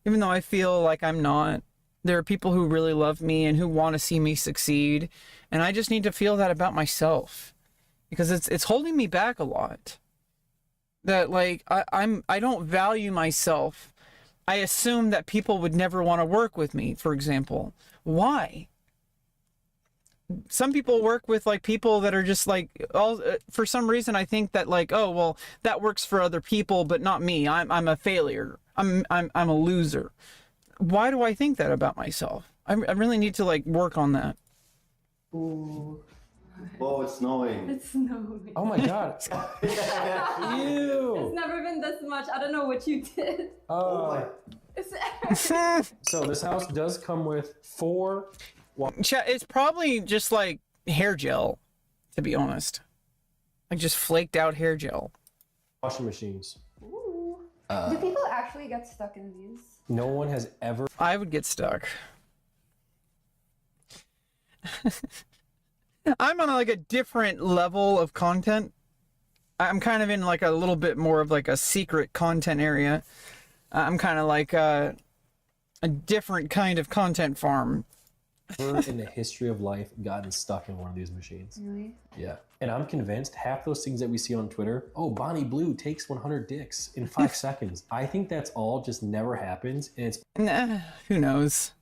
Even though I feel like I'm not. There are people who really love me and who want to see me succeed. And I just need to feel that about myself. Because it's holding me back a lot. That, like, I don't value myself I assume that people would never want to work with me, for example. Why? Some people work with like people that are just like all for some reason I think that like, oh well, that works for other people but not me. I'm a failure. I'm a loser. Why do I think that about myself? I really need to like work on that. Ooh. Oh, it's snowing. It's snowing. Oh my god. Ew. It's never been this much. I don't know what you did. Oh. So this house does come with 4. It's probably just like hair gel, to be honest. Like just flaked out hair gel. Washing machines. Ooh. Do people actually get stuck in these? No one has ever. I would get stuck. I'm on like a different level of content. I'm kind of in like a little bit more of like a secret content area. I'm kind of like a different kind of content farm. In the history of life gotten stuck in one of these machines. Really? Yeah. And I'm convinced half those things that we see on Twitter, oh, Bonnie Blue takes 100 dicks in 5 seconds. I think that's all just never happens. And it's who knows?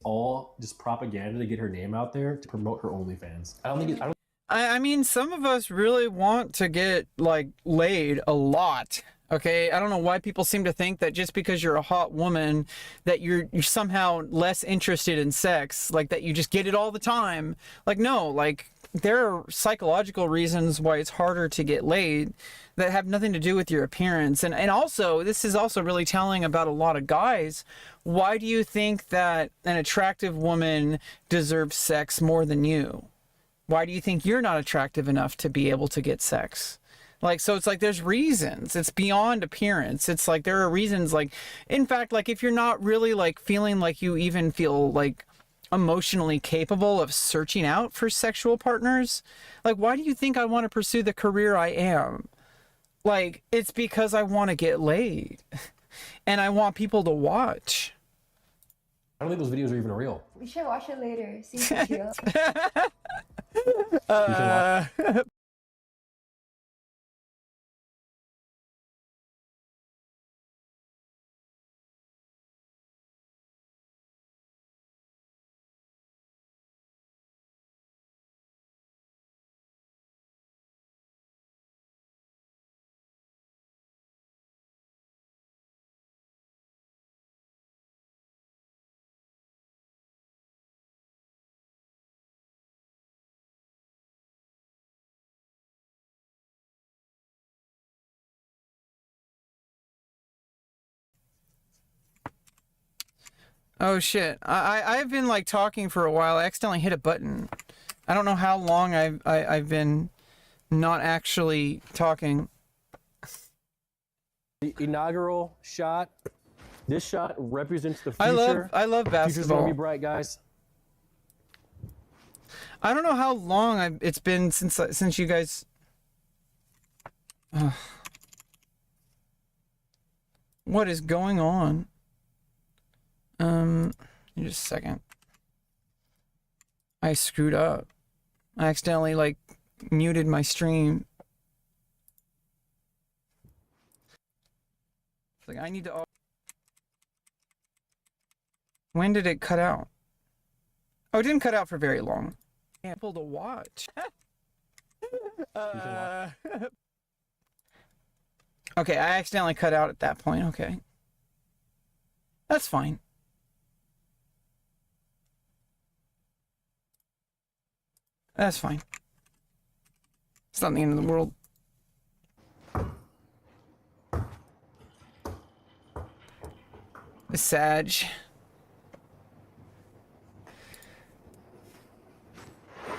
All just propaganda to get her name out there to promote her OnlyFans. I don't think it, I mean, some of us really want to get like laid a lot. Okay, I don't know why people seem to think that just because you're a hot woman that you're somehow less interested in sex, like that you just get it all the time. Like no, like there are psychological reasons why it's harder to get laid that have nothing to do with your appearance. And also, this is also really telling about a lot of guys. Why do you think that an attractive woman deserves sex more than you? Why do you think you're not attractive enough to be able to get sex? Like, so it's like there's reasons. It's beyond appearance. It's like there are reasons, like, in fact, like if you're not really like feeling like you even feel like emotionally capable of searching out for sexual partners, like why do you think I want to pursue the career I am? Like, it's because I want to get laid and I want people to watch. I don't think those videos are even real. We should watch it later. See if it's real. Oh shit! I've been like talking for a while. I accidentally hit a button. I don't know how long I've been not actually talking. The inaugural shot. This shot represents the future. I love basketball. Future's gonna be bright, guys. I don't know how long it's been since you guys. What is going on? Just a second. I screwed up. I accidentally like muted my stream. It's like I need to. When did it cut out? Oh, it didn't cut out for very long. Able to watch. Okay, I accidentally cut out at that point. Okay. That's fine. That's fine. It's not the end of the world. The Sag.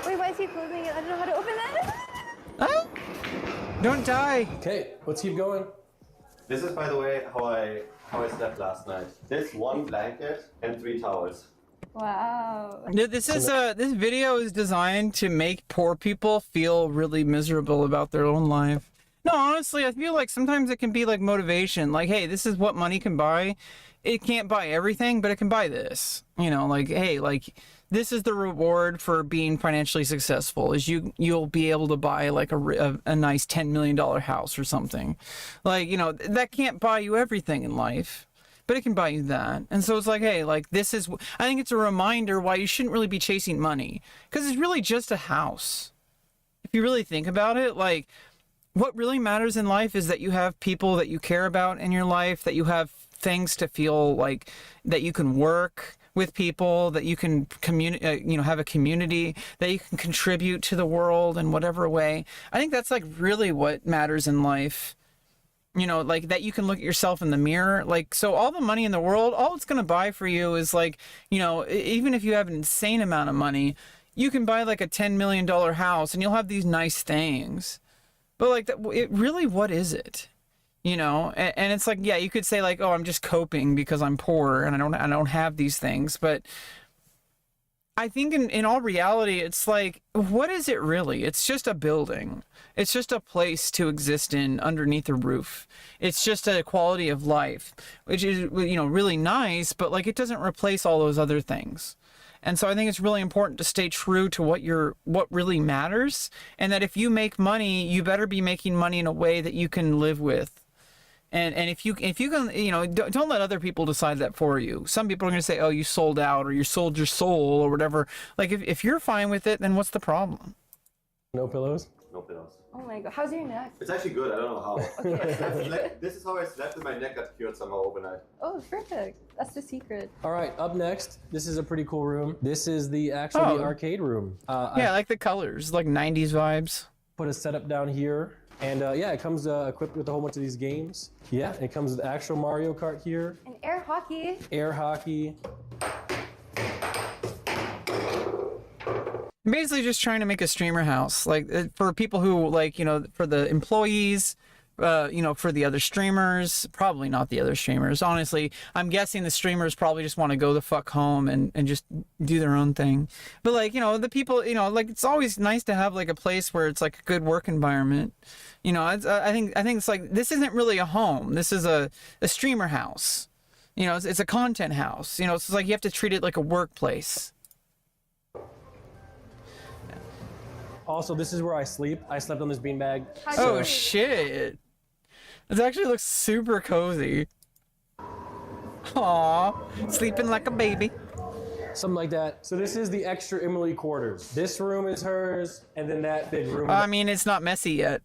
Wait, why is he closing it? I don't know how to open it. Oh! Don't die. Okay, let's keep going. This is, by the way, how I slept last night. This one blanket and 3 towels. Wow. This video is designed to make poor people feel really miserable about their own life. No, honestly, I feel like sometimes it can be like motivation. Like, hey, this is what money can buy. It can't buy everything, but it can buy this. You know, like, hey, like, this is the reward for being financially successful, is you'll be able to buy like a nice $10 million house or something. Like, you know, that can't buy you everything in life. but it can buy you that. And so it's like, hey, like this is, I think it's a reminder why you shouldn't really be chasing money, because it's really just a house. If you really think about it, like what really matters in life is that you have people that you care about in your life, that you have things to feel like that you can work with people, that you can have a community, that you can contribute to the world in whatever way. I think that's like really what matters in life. Like that you can look at yourself in the mirror. Like, so all the money in the world, all it's going to buy for you is like, even if you have an insane amount of money, you can buy like a $10 million house and you'll have these nice things. But like, what is it? And it's like, yeah, you could say like, oh, I'm just coping because I'm poor and I don't have these things. But I think in all reality, it's like, what is it really? It's just a building. It's just a place to exist in underneath a roof. It's just a quality of life, which is, really nice, but like it doesn't replace all those other things. And so I think it's really important to stay true to what really matters. And that if you make money, you better be making money in a way that you can live with. And if you can, don't let other people decide that for you. Some people are going to say, oh, you sold out, or you sold your soul, or whatever. Like, if you're fine with it, then what's the problem? No pillows? No pillows. Oh my god, how's your neck? It's actually good. I don't know how. Okay. This is how I slept, and my neck got cured somehow overnight. Oh, perfect. That's the secret. All right, up next, this is a pretty cool room. This is the arcade room. I like the colors, like 90s vibes. Put a setup down here. And it comes equipped with a whole bunch of these games. Yeah, it comes with actual Mario Kart here. And air hockey. Air hockey. Basically just trying to make a streamer house, like for people who like, for the employees, for the other streamers, probably not the other streamers. Honestly, I'm guessing the streamers probably just want to go the fuck home and just do their own thing. But like, the people, like it's always nice to have like a place where it's like a good work environment. I think it's like, this isn't really a home. This is a streamer house. It's a content house. It's like you have to treat it like a workplace. Also, this is where I sleep. I slept on this beanbag. Oh shit. This actually looks super cozy. Aw, sleeping like a baby. Something like that. So this is the extra Emily quarters. This room is hers, and then that big room. I mean, it's not messy yet.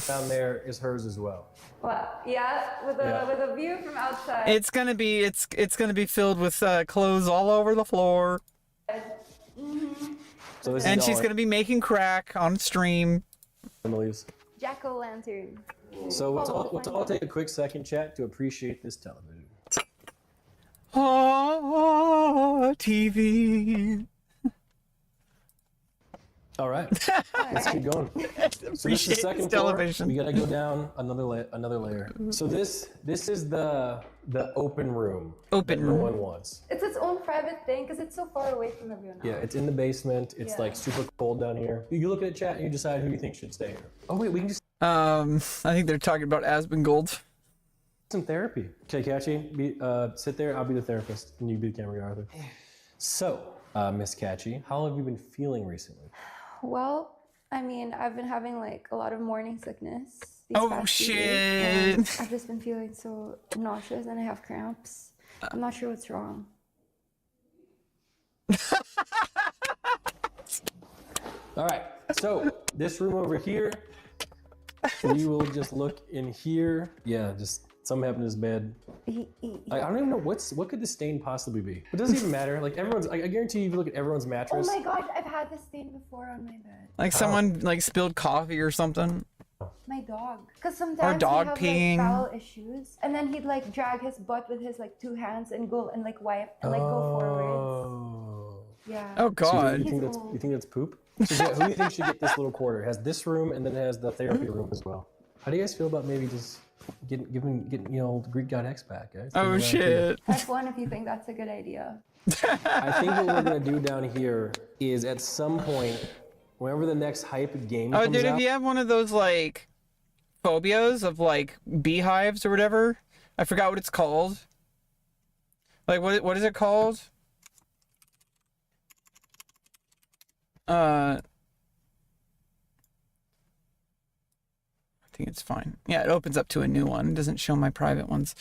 Down there is hers as well. Well, yeah, with a view from outside. It's gonna be filled with clothes all over the floor. Mm-hmm. So and she's gonna be making crack on stream. Emily's. Jack-o'-lantern. So let's all take a quick second, chat, to appreciate this television. Oh, TV. All right, let's keep going. So this is the second television. Floor. We gotta go down another layer. So this is the open room. Open that room. No one wants. It's its own private thing because it's so far away from everyone else. Yeah, it's in the basement. It's like super cold down here. You look at the chat and you decide who you think should stay here. Oh wait, we can just. I think they're talking about Asmongold. Some therapy. Okay, Catchy, sit there. I'll be the therapist, and you be the camera guy, Arthur. So, Miss Catchy, how have you been feeling recently? Well, I mean, I've been having like a lot of morning sickness. Oh past few shit! days, and I've just been feeling so nauseous, and I have cramps. I'm not sure what's wrong. All right, so this room over here, we will just look in here. Yeah, just something happened to his bed. I don't even know what could the stain possibly be. It doesn't even matter. Like everyone's, I guarantee you, if you look at everyone's mattress. Oh my gosh, I've had this stain before on my bed. Like someone like spilled coffee or something. My dog. Because sometimes dog he'd have peeing. like bowel issues, and then he'd like drag his butt with his like 2 hands and go and like wipe and like go forwards. Yeah. Oh god. So you think that's poop? So who do you think should get this little quarter? It has this room and then it has the therapy room as well. How do you guys feel about maybe just getting Greek God X back, guys? Oh shit. F1 if you think that's a good idea. I think what we're gonna do down here is at some point, whenever the next hype game comes dude, out. if you have one of those like phobias of like beehives or whatever, I forgot what it's called. Like what is it called? I think it's fine. Yeah, it opens up to a new one. It doesn't show my private ones.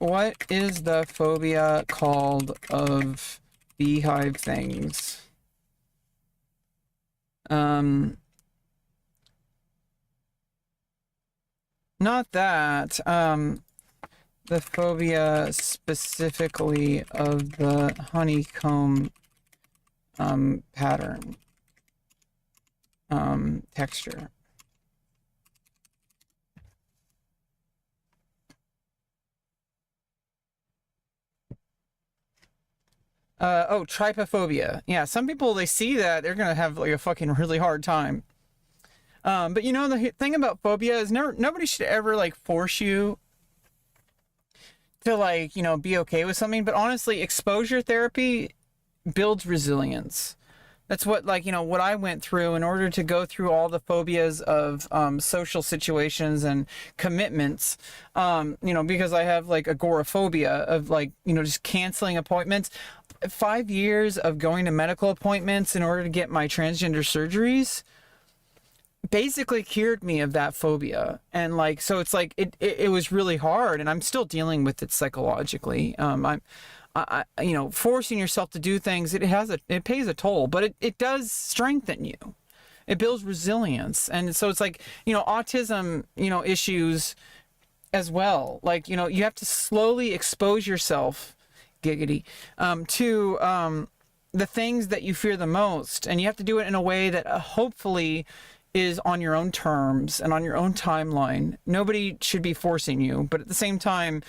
What is the phobia called of beehive things? Not that. The phobia specifically of the honeycomb pattern texture. Oh, trypophobia. Yeah, some people, they see that, they're gonna have like a fucking really hard time. But you know, the thing about phobia is nobody should ever like force you to like, you know, be okay with something. But honestly, exposure therapy builds resilience. That's what, like, you know, what I went through in order to go through all the phobias of social situations and commitments, you know, because I have like agoraphobia of like, you know, just canceling appointments. 5 years of going to medical appointments in order to get my transgender surgeries basically cured me of that phobia. And like, so it's like, it was really hard, and I'm still dealing with it psychologically. I you know, forcing yourself to do things, it pays a toll, but it does strengthen you. It builds resilience. And so it's like, you know, autism, you know, issues as well. Like, you know, you have to slowly expose yourself, giggity, to the things that you fear the most. And you have to do it in a way that hopefully is on your own terms and on your own timeline. Nobody should be forcing you, but at the same time,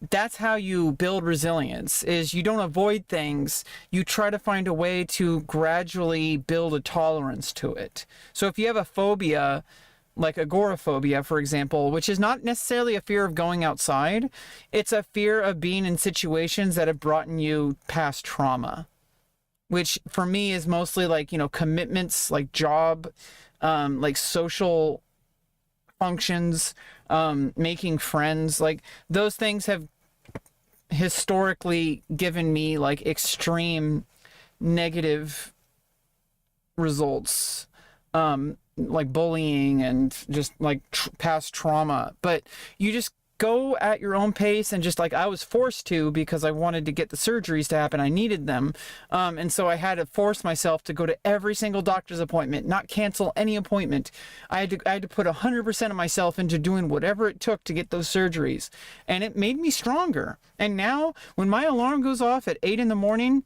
that's how you build resilience. Is you don't avoid things, you try to find a way to gradually build a tolerance to it. So if you have a phobia like agoraphobia, for example, which is not necessarily a fear of going outside, it's a fear of being in situations that have brought you past trauma, which for me is mostly like, you know, commitments, like job, like social functions, making friends. Like those things have historically given me like extreme negative results, like bullying and just like past trauma. But you just go at your own pace, and just like I was forced to, because I wanted to get the surgeries to happen, I needed them, and so I had to force myself to go to every single doctor's appointment, not cancel any appointment. I had to put 100% of myself into doing whatever it took to get those surgeries, and it made me stronger. And now when my alarm goes off at 8 in the morning,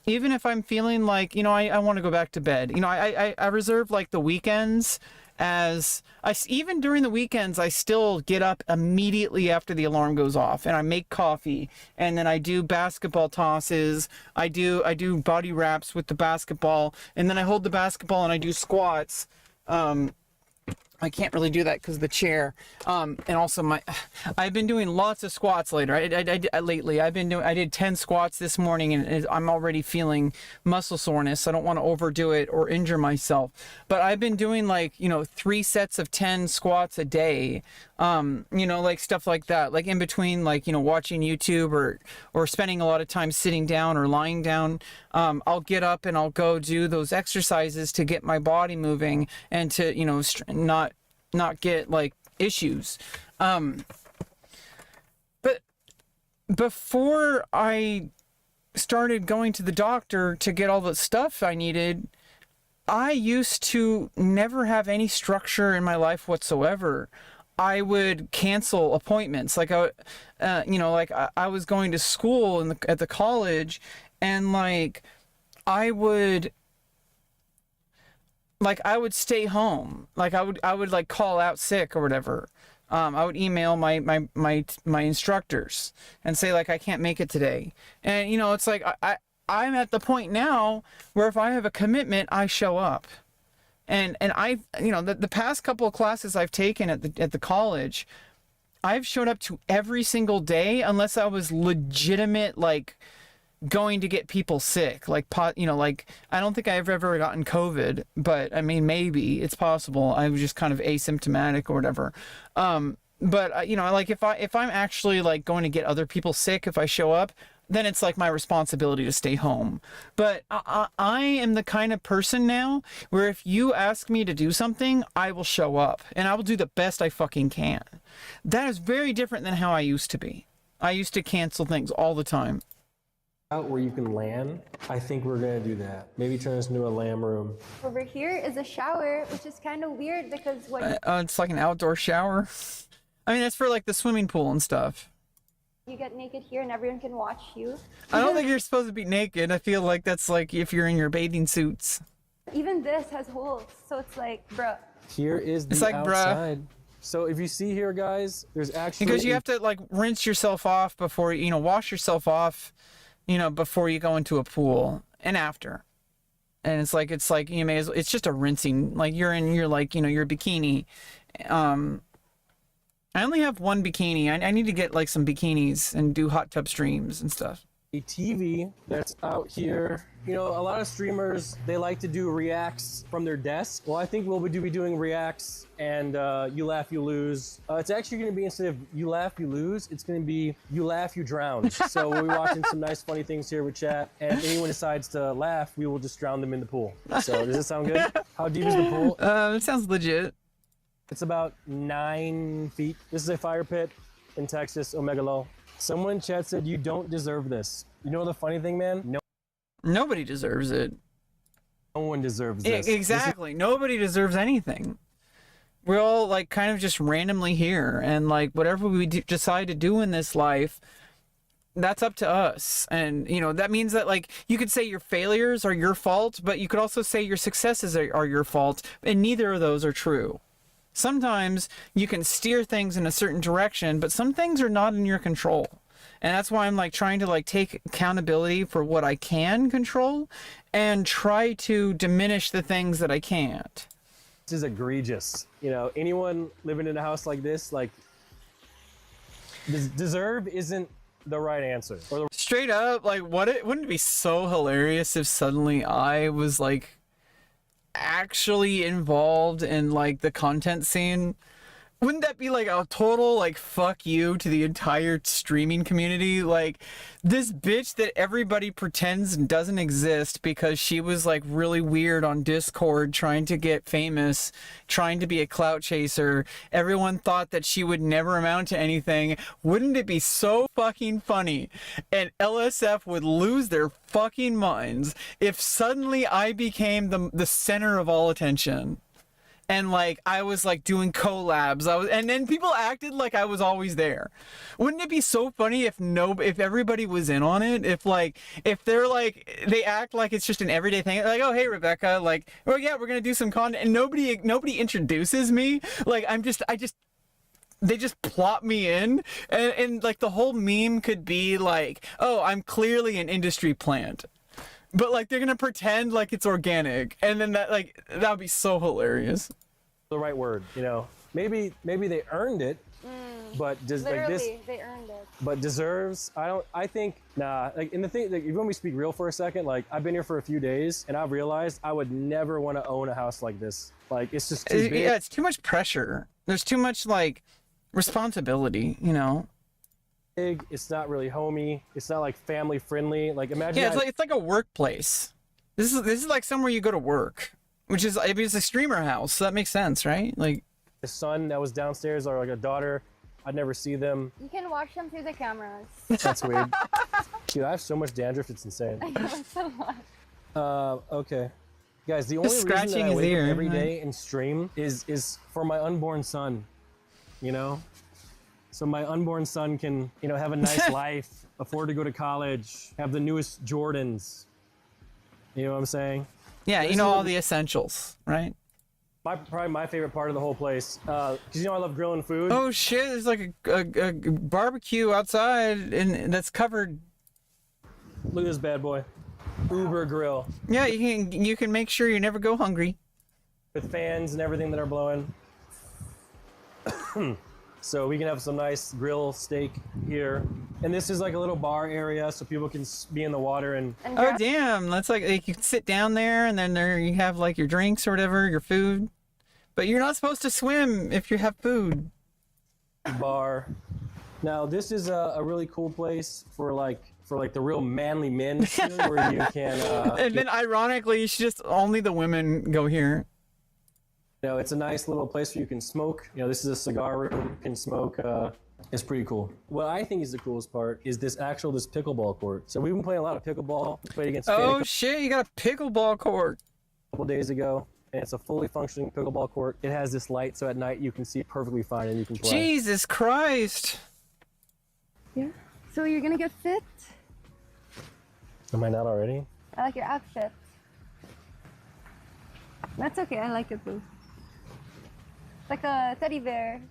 even if I'm feeling like, you know, I want to go back to bed, you know, I reserve like the weekends as even during the weekends, I still get up immediately after the alarm goes off, and I make coffee, and then I do basketball tosses. I do body wraps with the basketball, and then I hold the basketball and I do squats. I can't really do that because of the chair. And also I've been doing lots of squats lately. I did 10 squats this morning, and I'm already feeling muscle soreness. I don't want to overdo it or injure myself. But I've been doing like, you know, 3 sets of 10 squats a day. You know, like stuff like that, like in between, like, you know, watching YouTube or spending a lot of time sitting down or lying down. I'll get up and I'll go do those exercises to get my body moving and to, you know, not get like issues. But before I started going to the doctor to get all the stuff I needed, I used to never have any structure in my life whatsoever. I would cancel appointments. Like you know, like I was going to school at the college, and like I would stay home. Like I would like call out sick or whatever. I would email my instructors and say like I can't make it today. And you know, it's like I'm at the point now where if I have a commitment, I show up. And I, you know, the past couple of classes I've taken at the college, I've showed up to every single day unless I was legitimate, like going to get people sick, like you know, like I don't think I've ever gotten COVID, but I mean, maybe it's possible. I was just kind of asymptomatic or whatever. But you know, like if I'm actually like going to get other people sick, if I show up, then it's like my responsibility to stay home. But I am the kind of person now where if you ask me to do something, I will show up and I will do the best I fucking can. That is very different than how I used to be. I used to cancel things all the time. Out where you can LAN, I think we're gonna do that. Maybe turn this into a LAN room. Over here is a shower, which is kind of weird because when It's like an outdoor shower. I mean, that's for like the swimming pool and stuff. you get naked here and everyone can watch you. I don't think you're supposed to be naked. I feel like that's like if you're in your bathing suits. Even this has holes, so it's like, bruh. Here is the It's like, bruh. outside. So if you see here, guys, there's actually Because you have to like rinse yourself off before, wash yourself off, before you go into a pool and after. And it's like you may as well, it's just a rinsing. Like you're in your your bikini. I only have one bikini. I need to get like some bikinis and do hot tub streams and stuff. a TV that's out here. A lot of streamers, they like to do reacts from their desk. Well, I think we'll be doing reacts and you laugh, you lose. It's actually going to be, instead of you laugh, you lose, it's going to be you laugh, you drown. So we'll be watching some nice funny things here with chat, and if anyone decides to laugh, we will just drown them in the pool. So does this sound good? How deep is the pool? It sounds legit. It's about 9 feet. This is a fire pit in Texas, Omega Low. Someone in chat said, you don't deserve this. You know the funny thing, man? Nobody deserves it. No one deserves this. Exactly. Nobody deserves anything. We're all like kind of just randomly here, and like whatever we decide to do in this life, that's up to us. And that means that like you could say your failures are your fault, but you could also say your successes are your fault, and neither of those are true. Sometimes you can steer things in a certain direction, but some things are not in your control. And that's why I'm like trying to like take accountability for what I can control and try to diminish the things that I can't. This is egregious. Anyone living in a house like this, like, deserve isn't the right answer. Straight up, like, wouldn't it be so hilarious if suddenly I was like actually involved in like the content scene? Wouldn't that be like a total like fuck you to the entire streaming community? Like this bitch that everybody pretends doesn't exist because she was like really weird on Discord trying to get famous, trying to be a clout chaser. Everyone thought that she would never amount to anything. Wouldn't it be so fucking funny? And LSF would lose their fucking minds if suddenly I became the center of all attention. And like I was like doing collabs, and then people acted like I was always there. Wouldn't it be so funny if everybody was in on it? If they're like, they act like it's just an everyday thing, like, oh hey Rebecca, like, oh yeah, we're gonna do some content, and nobody introduces me. Like they just plop me in, and like the whole meme could be like, oh, I'm clearly an industry plant. But like they're gonna pretend like it's organic, and then that would be so hilarious. The right word, Maybe they earned it, but Literally, they earned it. But deserves? I think nah. Like, in the thing, like, if you want me to speak real for a second, like I've been here for a few days, and I've realized I would never want to own a house like this. Like it's just too big. Yeah, it's too much pressure. There's too much like responsibility, It's not really homey. It's not like family friendly. Like imagine. Yeah, it's like a workplace. This is like somewhere you go to work, which is, I mean, it's a streamer house, so that makes sense, right? Like the son that was downstairs, or like a daughter, I'd never see them. You can watch them through the cameras. That's weird. Dude, I have so much dandruff, it's insane. I know, so much. Okay. Guys, the only reason that I wake up every day and stream is for my unborn son, So my unborn son can, have a nice life, afford to go to college, have the newest Jordans. You know what I'm saying? Yeah, all the essentials, right? Probably my favorite part of the whole place, because I love grilling food. Oh shit! There's like a barbecue outside, and that's covered. Look at this bad boy, Uber grill. Yeah, you can make sure you never go hungry. With fans and everything that are blowing. So we can have some nice grill steak here. And this is like a little bar area so people can be in the water and oh damn, that's like you can sit down there, and then there you have like your drinks or whatever, your food. But you're not supposed to swim if you have food. Bar. Now this is a really cool place for the real manly men where you can and then ironically, it's just only the women go here. It's a nice little place where you can smoke. This is a cigar room. You can smoke It's pretty cool. What I think is the coolest part is this pickleball court. So we've been playing a lot of pickleball. We played against Oh shit, you got a pickleball court. A couple days ago. And it's a fully functioning pickleball court. It has this light, so at night you can see perfectly fine and you can play. Jesus Christ. Yeah. So you're gonna get fit? Am I not already? I like your outfit. That's okay, I like it too. It's like a teddy bear.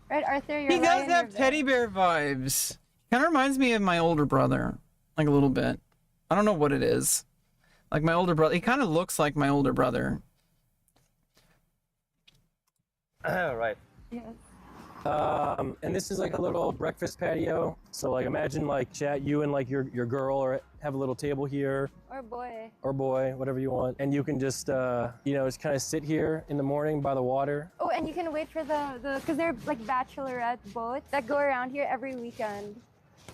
Right, Arthur? You're He a does lion, have you're a bear. teddy bear vibes. Kind of reminds me of my older brother. Like a little bit. I don't know what it is. Like my older brother. He kind of looks like my older brother. Right. Yes. And this is like a little breakfast patio. So like imagine like chat, you and like your girl or have a little table here. Or boy. Whatever you want. And you can just, just kind of sit here in the morning by the water. Oh, and you can wait for because they're like bachelorette boats that go around here every weekend.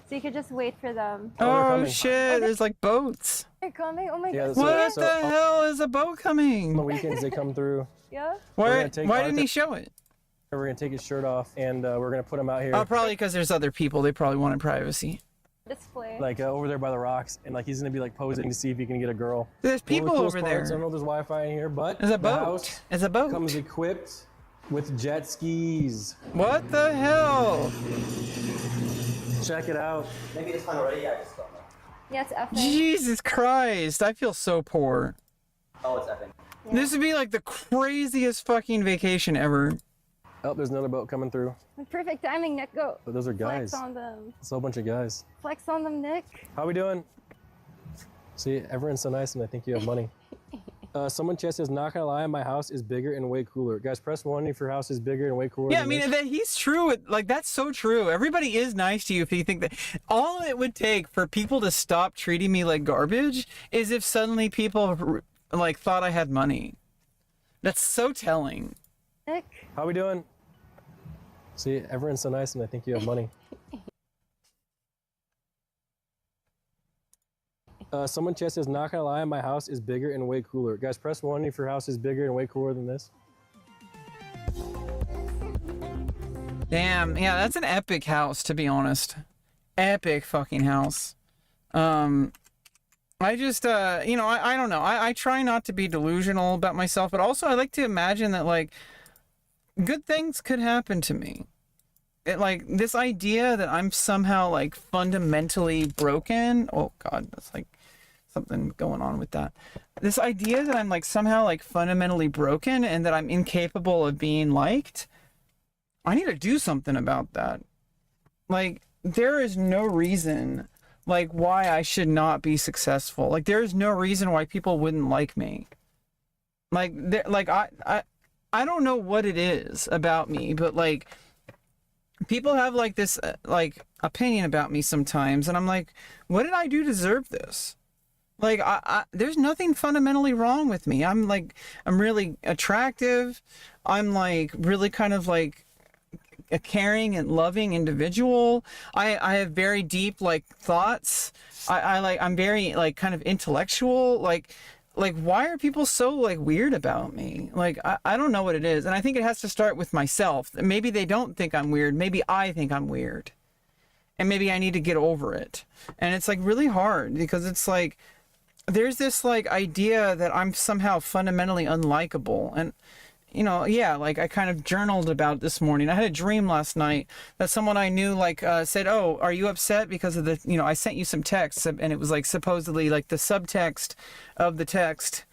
So you could just wait for them. Oh shit, there's like boats. They're coming? Oh my Yeah, god. What the hell is a boat coming? On the weekends they come through. Yeah? Why didn't he show it? We're going to take his shirt off and we're going to put him out here. Oh, probably because there's other people. They probably wanted privacy. Display. Like over there by the rocks, and like he's gonna be like posing to see if he can get a girl. There's people One of the coolest over parts, there. I don't know if there's Wi-Fi in here, but There's a the boat. house It's a boat. comes equipped with jet skis. What the hell? Check it out. Maybe it's fun already, I just don't know. Yeah, it's effing. Jesus Christ, I feel so poor. Oh, it's effing. Yeah. This would be like the craziest fucking vacation ever. Oh, there's another boat coming through. Perfect timing, Nick. Go. But those are guys. Flex on them. It's a whole bunch of guys. Flex on them, Nick. How we doing? See, everyone's so nice and I think you have money. Someone chat says, not gonna lie, my house is bigger and way cooler. Guys, press 1 if your house is bigger and way cooler. Yeah, I than mean, this. that he's true. Like, that's so true. Everybody is nice to you if you think that. All it would take for people to stop treating me like garbage is if suddenly people, like, thought I had money. That's so telling. Nick. How we doing? See, everyone's so nice and I think you have money. Someone chat says, not gonna lie, my house is bigger and way cooler. Guys, press 1 if your house is bigger and way cooler than this. Damn, yeah, that's an epic house, to be honest. Epic fucking house. I just, I don't know. I try not to be delusional about myself, but also I like to imagine that, like, good things could happen to me. Like, this idea that I'm somehow, like, fundamentally broken. Oh, God, that's, like, something going on with that. This idea that I'm, like, somehow, like, fundamentally broken and that I'm incapable of being liked. I need to do something about that. Like, there is no reason, like, why I should not be successful. Like, there is no reason why people wouldn't like me. Like, I don't know what it is about me, but, like, people have, like, this, like, opinion about me sometimes, and I'm like, what did I do to deserve this? Like, there's nothing fundamentally wrong with me. I'm really attractive. I'm, like, really kind of, like, a caring and loving individual. I have very deep, like, thoughts. I'm very, like, kind of intellectual. Like, why are people so, like, weird about me? Like, I don't know what it is. And I think it has to start with myself. Maybe they don't think I'm weird. Maybe I think I'm weird. And maybe I need to get over it. And it's, like, really hard because it's, like, there's this, like, idea that I'm somehow fundamentally unlikable. And, you know, yeah, like, I kind of journaled about it this morning. I had a dream last night that someone I knew, like, said, oh, are you upset because of the, I sent you some texts, and it was, like, supposedly, like, the subtext of the text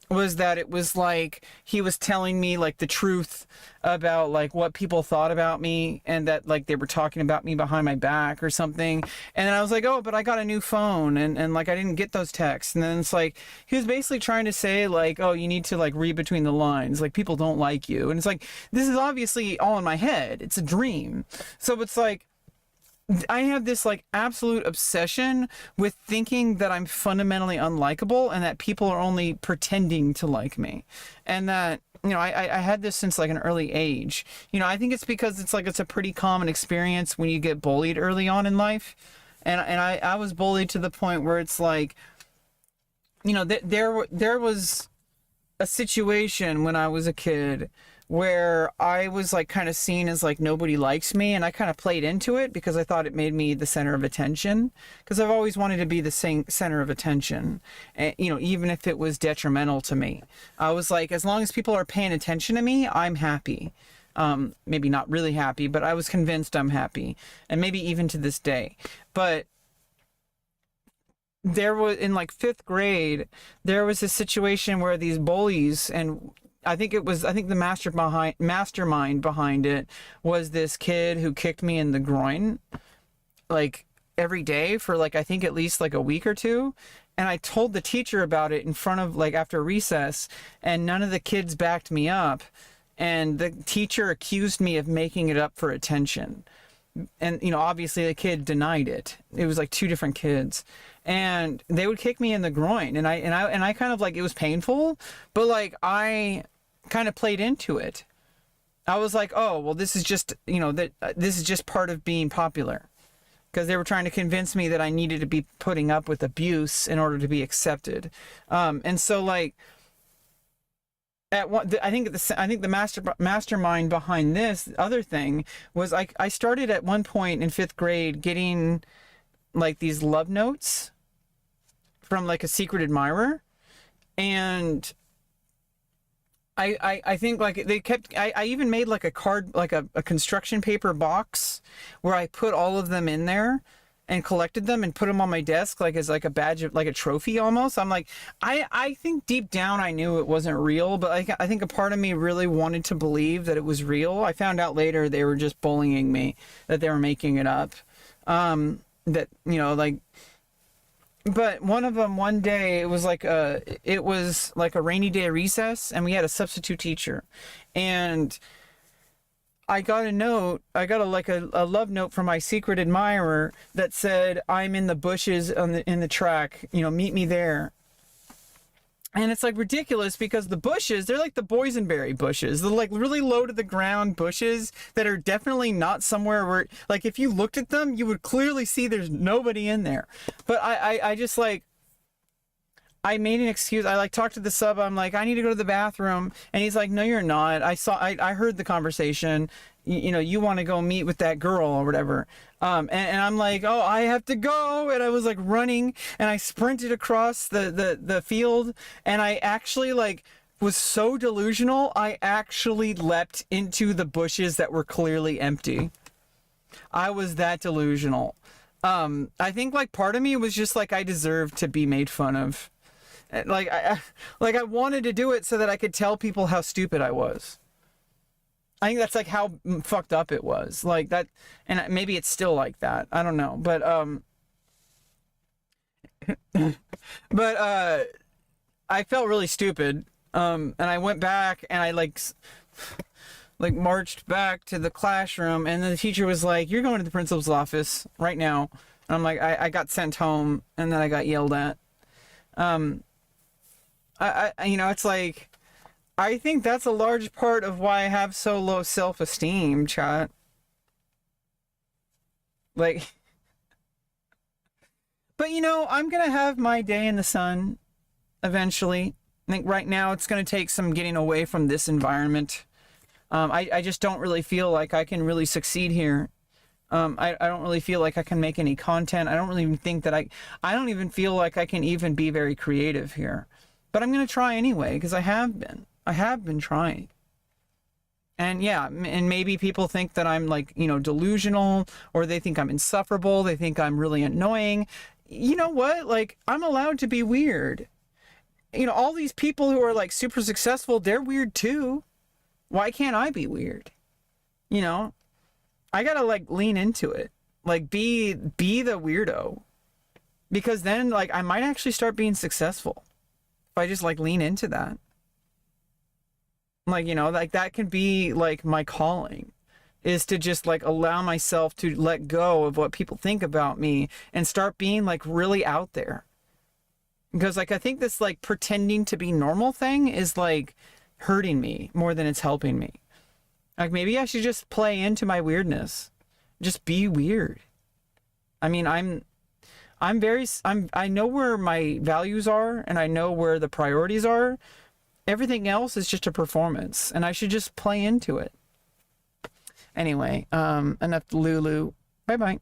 was that it was, like, he was telling me, like, the truth about, like, what people thought about me, and that, like, they were talking about me behind my back or something. And then I was like, oh, but I got a new phone, and like, I didn't get those texts. And then it's like, he was basically trying to say, like, oh, you need to, like, read between the lines. Like, people don't like you. And it's like, this is obviously all in my head. It's a dream. So it's like, I have this, like, absolute obsession with thinking that I'm fundamentally unlikable and that people are only pretending to like me. And that, I had this since, like, an early age. I think it's because it's a pretty common experience when you get bullied early on in life. And I was bullied to the point where it's like, there was a situation when I was a kid where I was like kind of seen as like nobody likes me, and I kind of played into it because I thought it made me the center of attention, because I've always wanted to be the center of attention, and, you know, even if it was detrimental to me. I was like, as long as people are paying attention to me, I'm happy. Maybe not really happy, but I was convinced I'm happy, and maybe even to this day. But there was, in like 5th grade, there was a situation where these bullies, and I think the mastermind behind it was this kid who kicked me in the groin, like every day for like, I think at least like a week or two. And I told the teacher about it in front of, like, after recess, and none of the kids backed me up. And the teacher accused me of making it up for attention. And, you know, obviously the kid denied it. It was like 2 different kids. And they would kick me in the groin. And I kind of like, it was painful, but like, I kind of played into it. I was like, oh, well, this is just, you know, this is just part of being popular, because they were trying to convince me that I needed to be putting up with abuse in order to be accepted. And so like, I think the mastermind behind this other thing was I started at one point in 5th grade getting like these love notes from like a secret admirer, and I think like they kept, I even made like a card, like a construction paper box where I put all of them in there and collected them and put them on my desk, like as like a badge of, like a trophy almost. I'm like, I think deep down I knew it wasn't real, but I think a part of me really wanted to believe that it was real. I found out later they were just bullying me, that they were making it up. That, you know, like, but one of them, one day, it was like a rainy day recess, and we had a substitute teacher, and I got a note. I got a love note from my secret admirer that said, "I'm in the bushes in the track. You know, meet me there." And it's like ridiculous, because the bushes, they're like the boysenberry bushes. They're like really low to the ground bushes that are definitely not somewhere where, like, if you looked at them, you would clearly see there's nobody in there. But I just like, I made an excuse. I like talked to the sub. I'm like, I need to go to the bathroom. And he's like, no, you're not. I heard the conversation. You know, you want to go meet with that girl or whatever. And I'm like, oh, I have to go. And I was like running, and I sprinted across the field. And I actually like was so delusional. I actually leapt into the bushes that were clearly empty. I was that delusional. I think like part of me was just like, I deserved to be made fun of. Like I wanted to do it so that I could tell people how stupid I was. I think that's like how fucked up it was. Like that, and maybe it's still like that. I don't know, but I felt really stupid. And I went back, and I like marched back to the classroom, and the teacher was like, "You're going to the principal's office right now." And I'm like, I got sent home, and then I got yelled at. You know, it's like, I think that's a large part of why I have so low self-esteem, chat. Like, but you know, I'm gonna have my day in the sun eventually. I think right now it's gonna take some getting away from this environment. I just don't really feel like I can really succeed here. I don't really feel like I can make any content. I don't really even think that I don't even feel like I can even be very creative here. But I'm going to try anyway, because I have been trying. And yeah, and maybe people think that I'm like, you know, delusional, or they think I'm insufferable. They think I'm really annoying. You know what? Like, I'm allowed to be weird. You know, all these people who are like super successful, they're weird too. Why can't I be weird? You know, I gotta like lean into it. Like be the weirdo. Because then like I might actually start being successful. If I just like lean into that. Like, you know, like that can be like my calling, is to just like allow myself to let go of what people think about me and start being like really out there. Because like I think this like pretending to be normal thing is like hurting me more than it's helping me. Like maybe I should just play into my weirdness. Just be weird. I mean, I know where my values are, and I know where the priorities are, Everything else is just a performance, and I should just play into it. Anyway, enough Lulu. Bye-bye.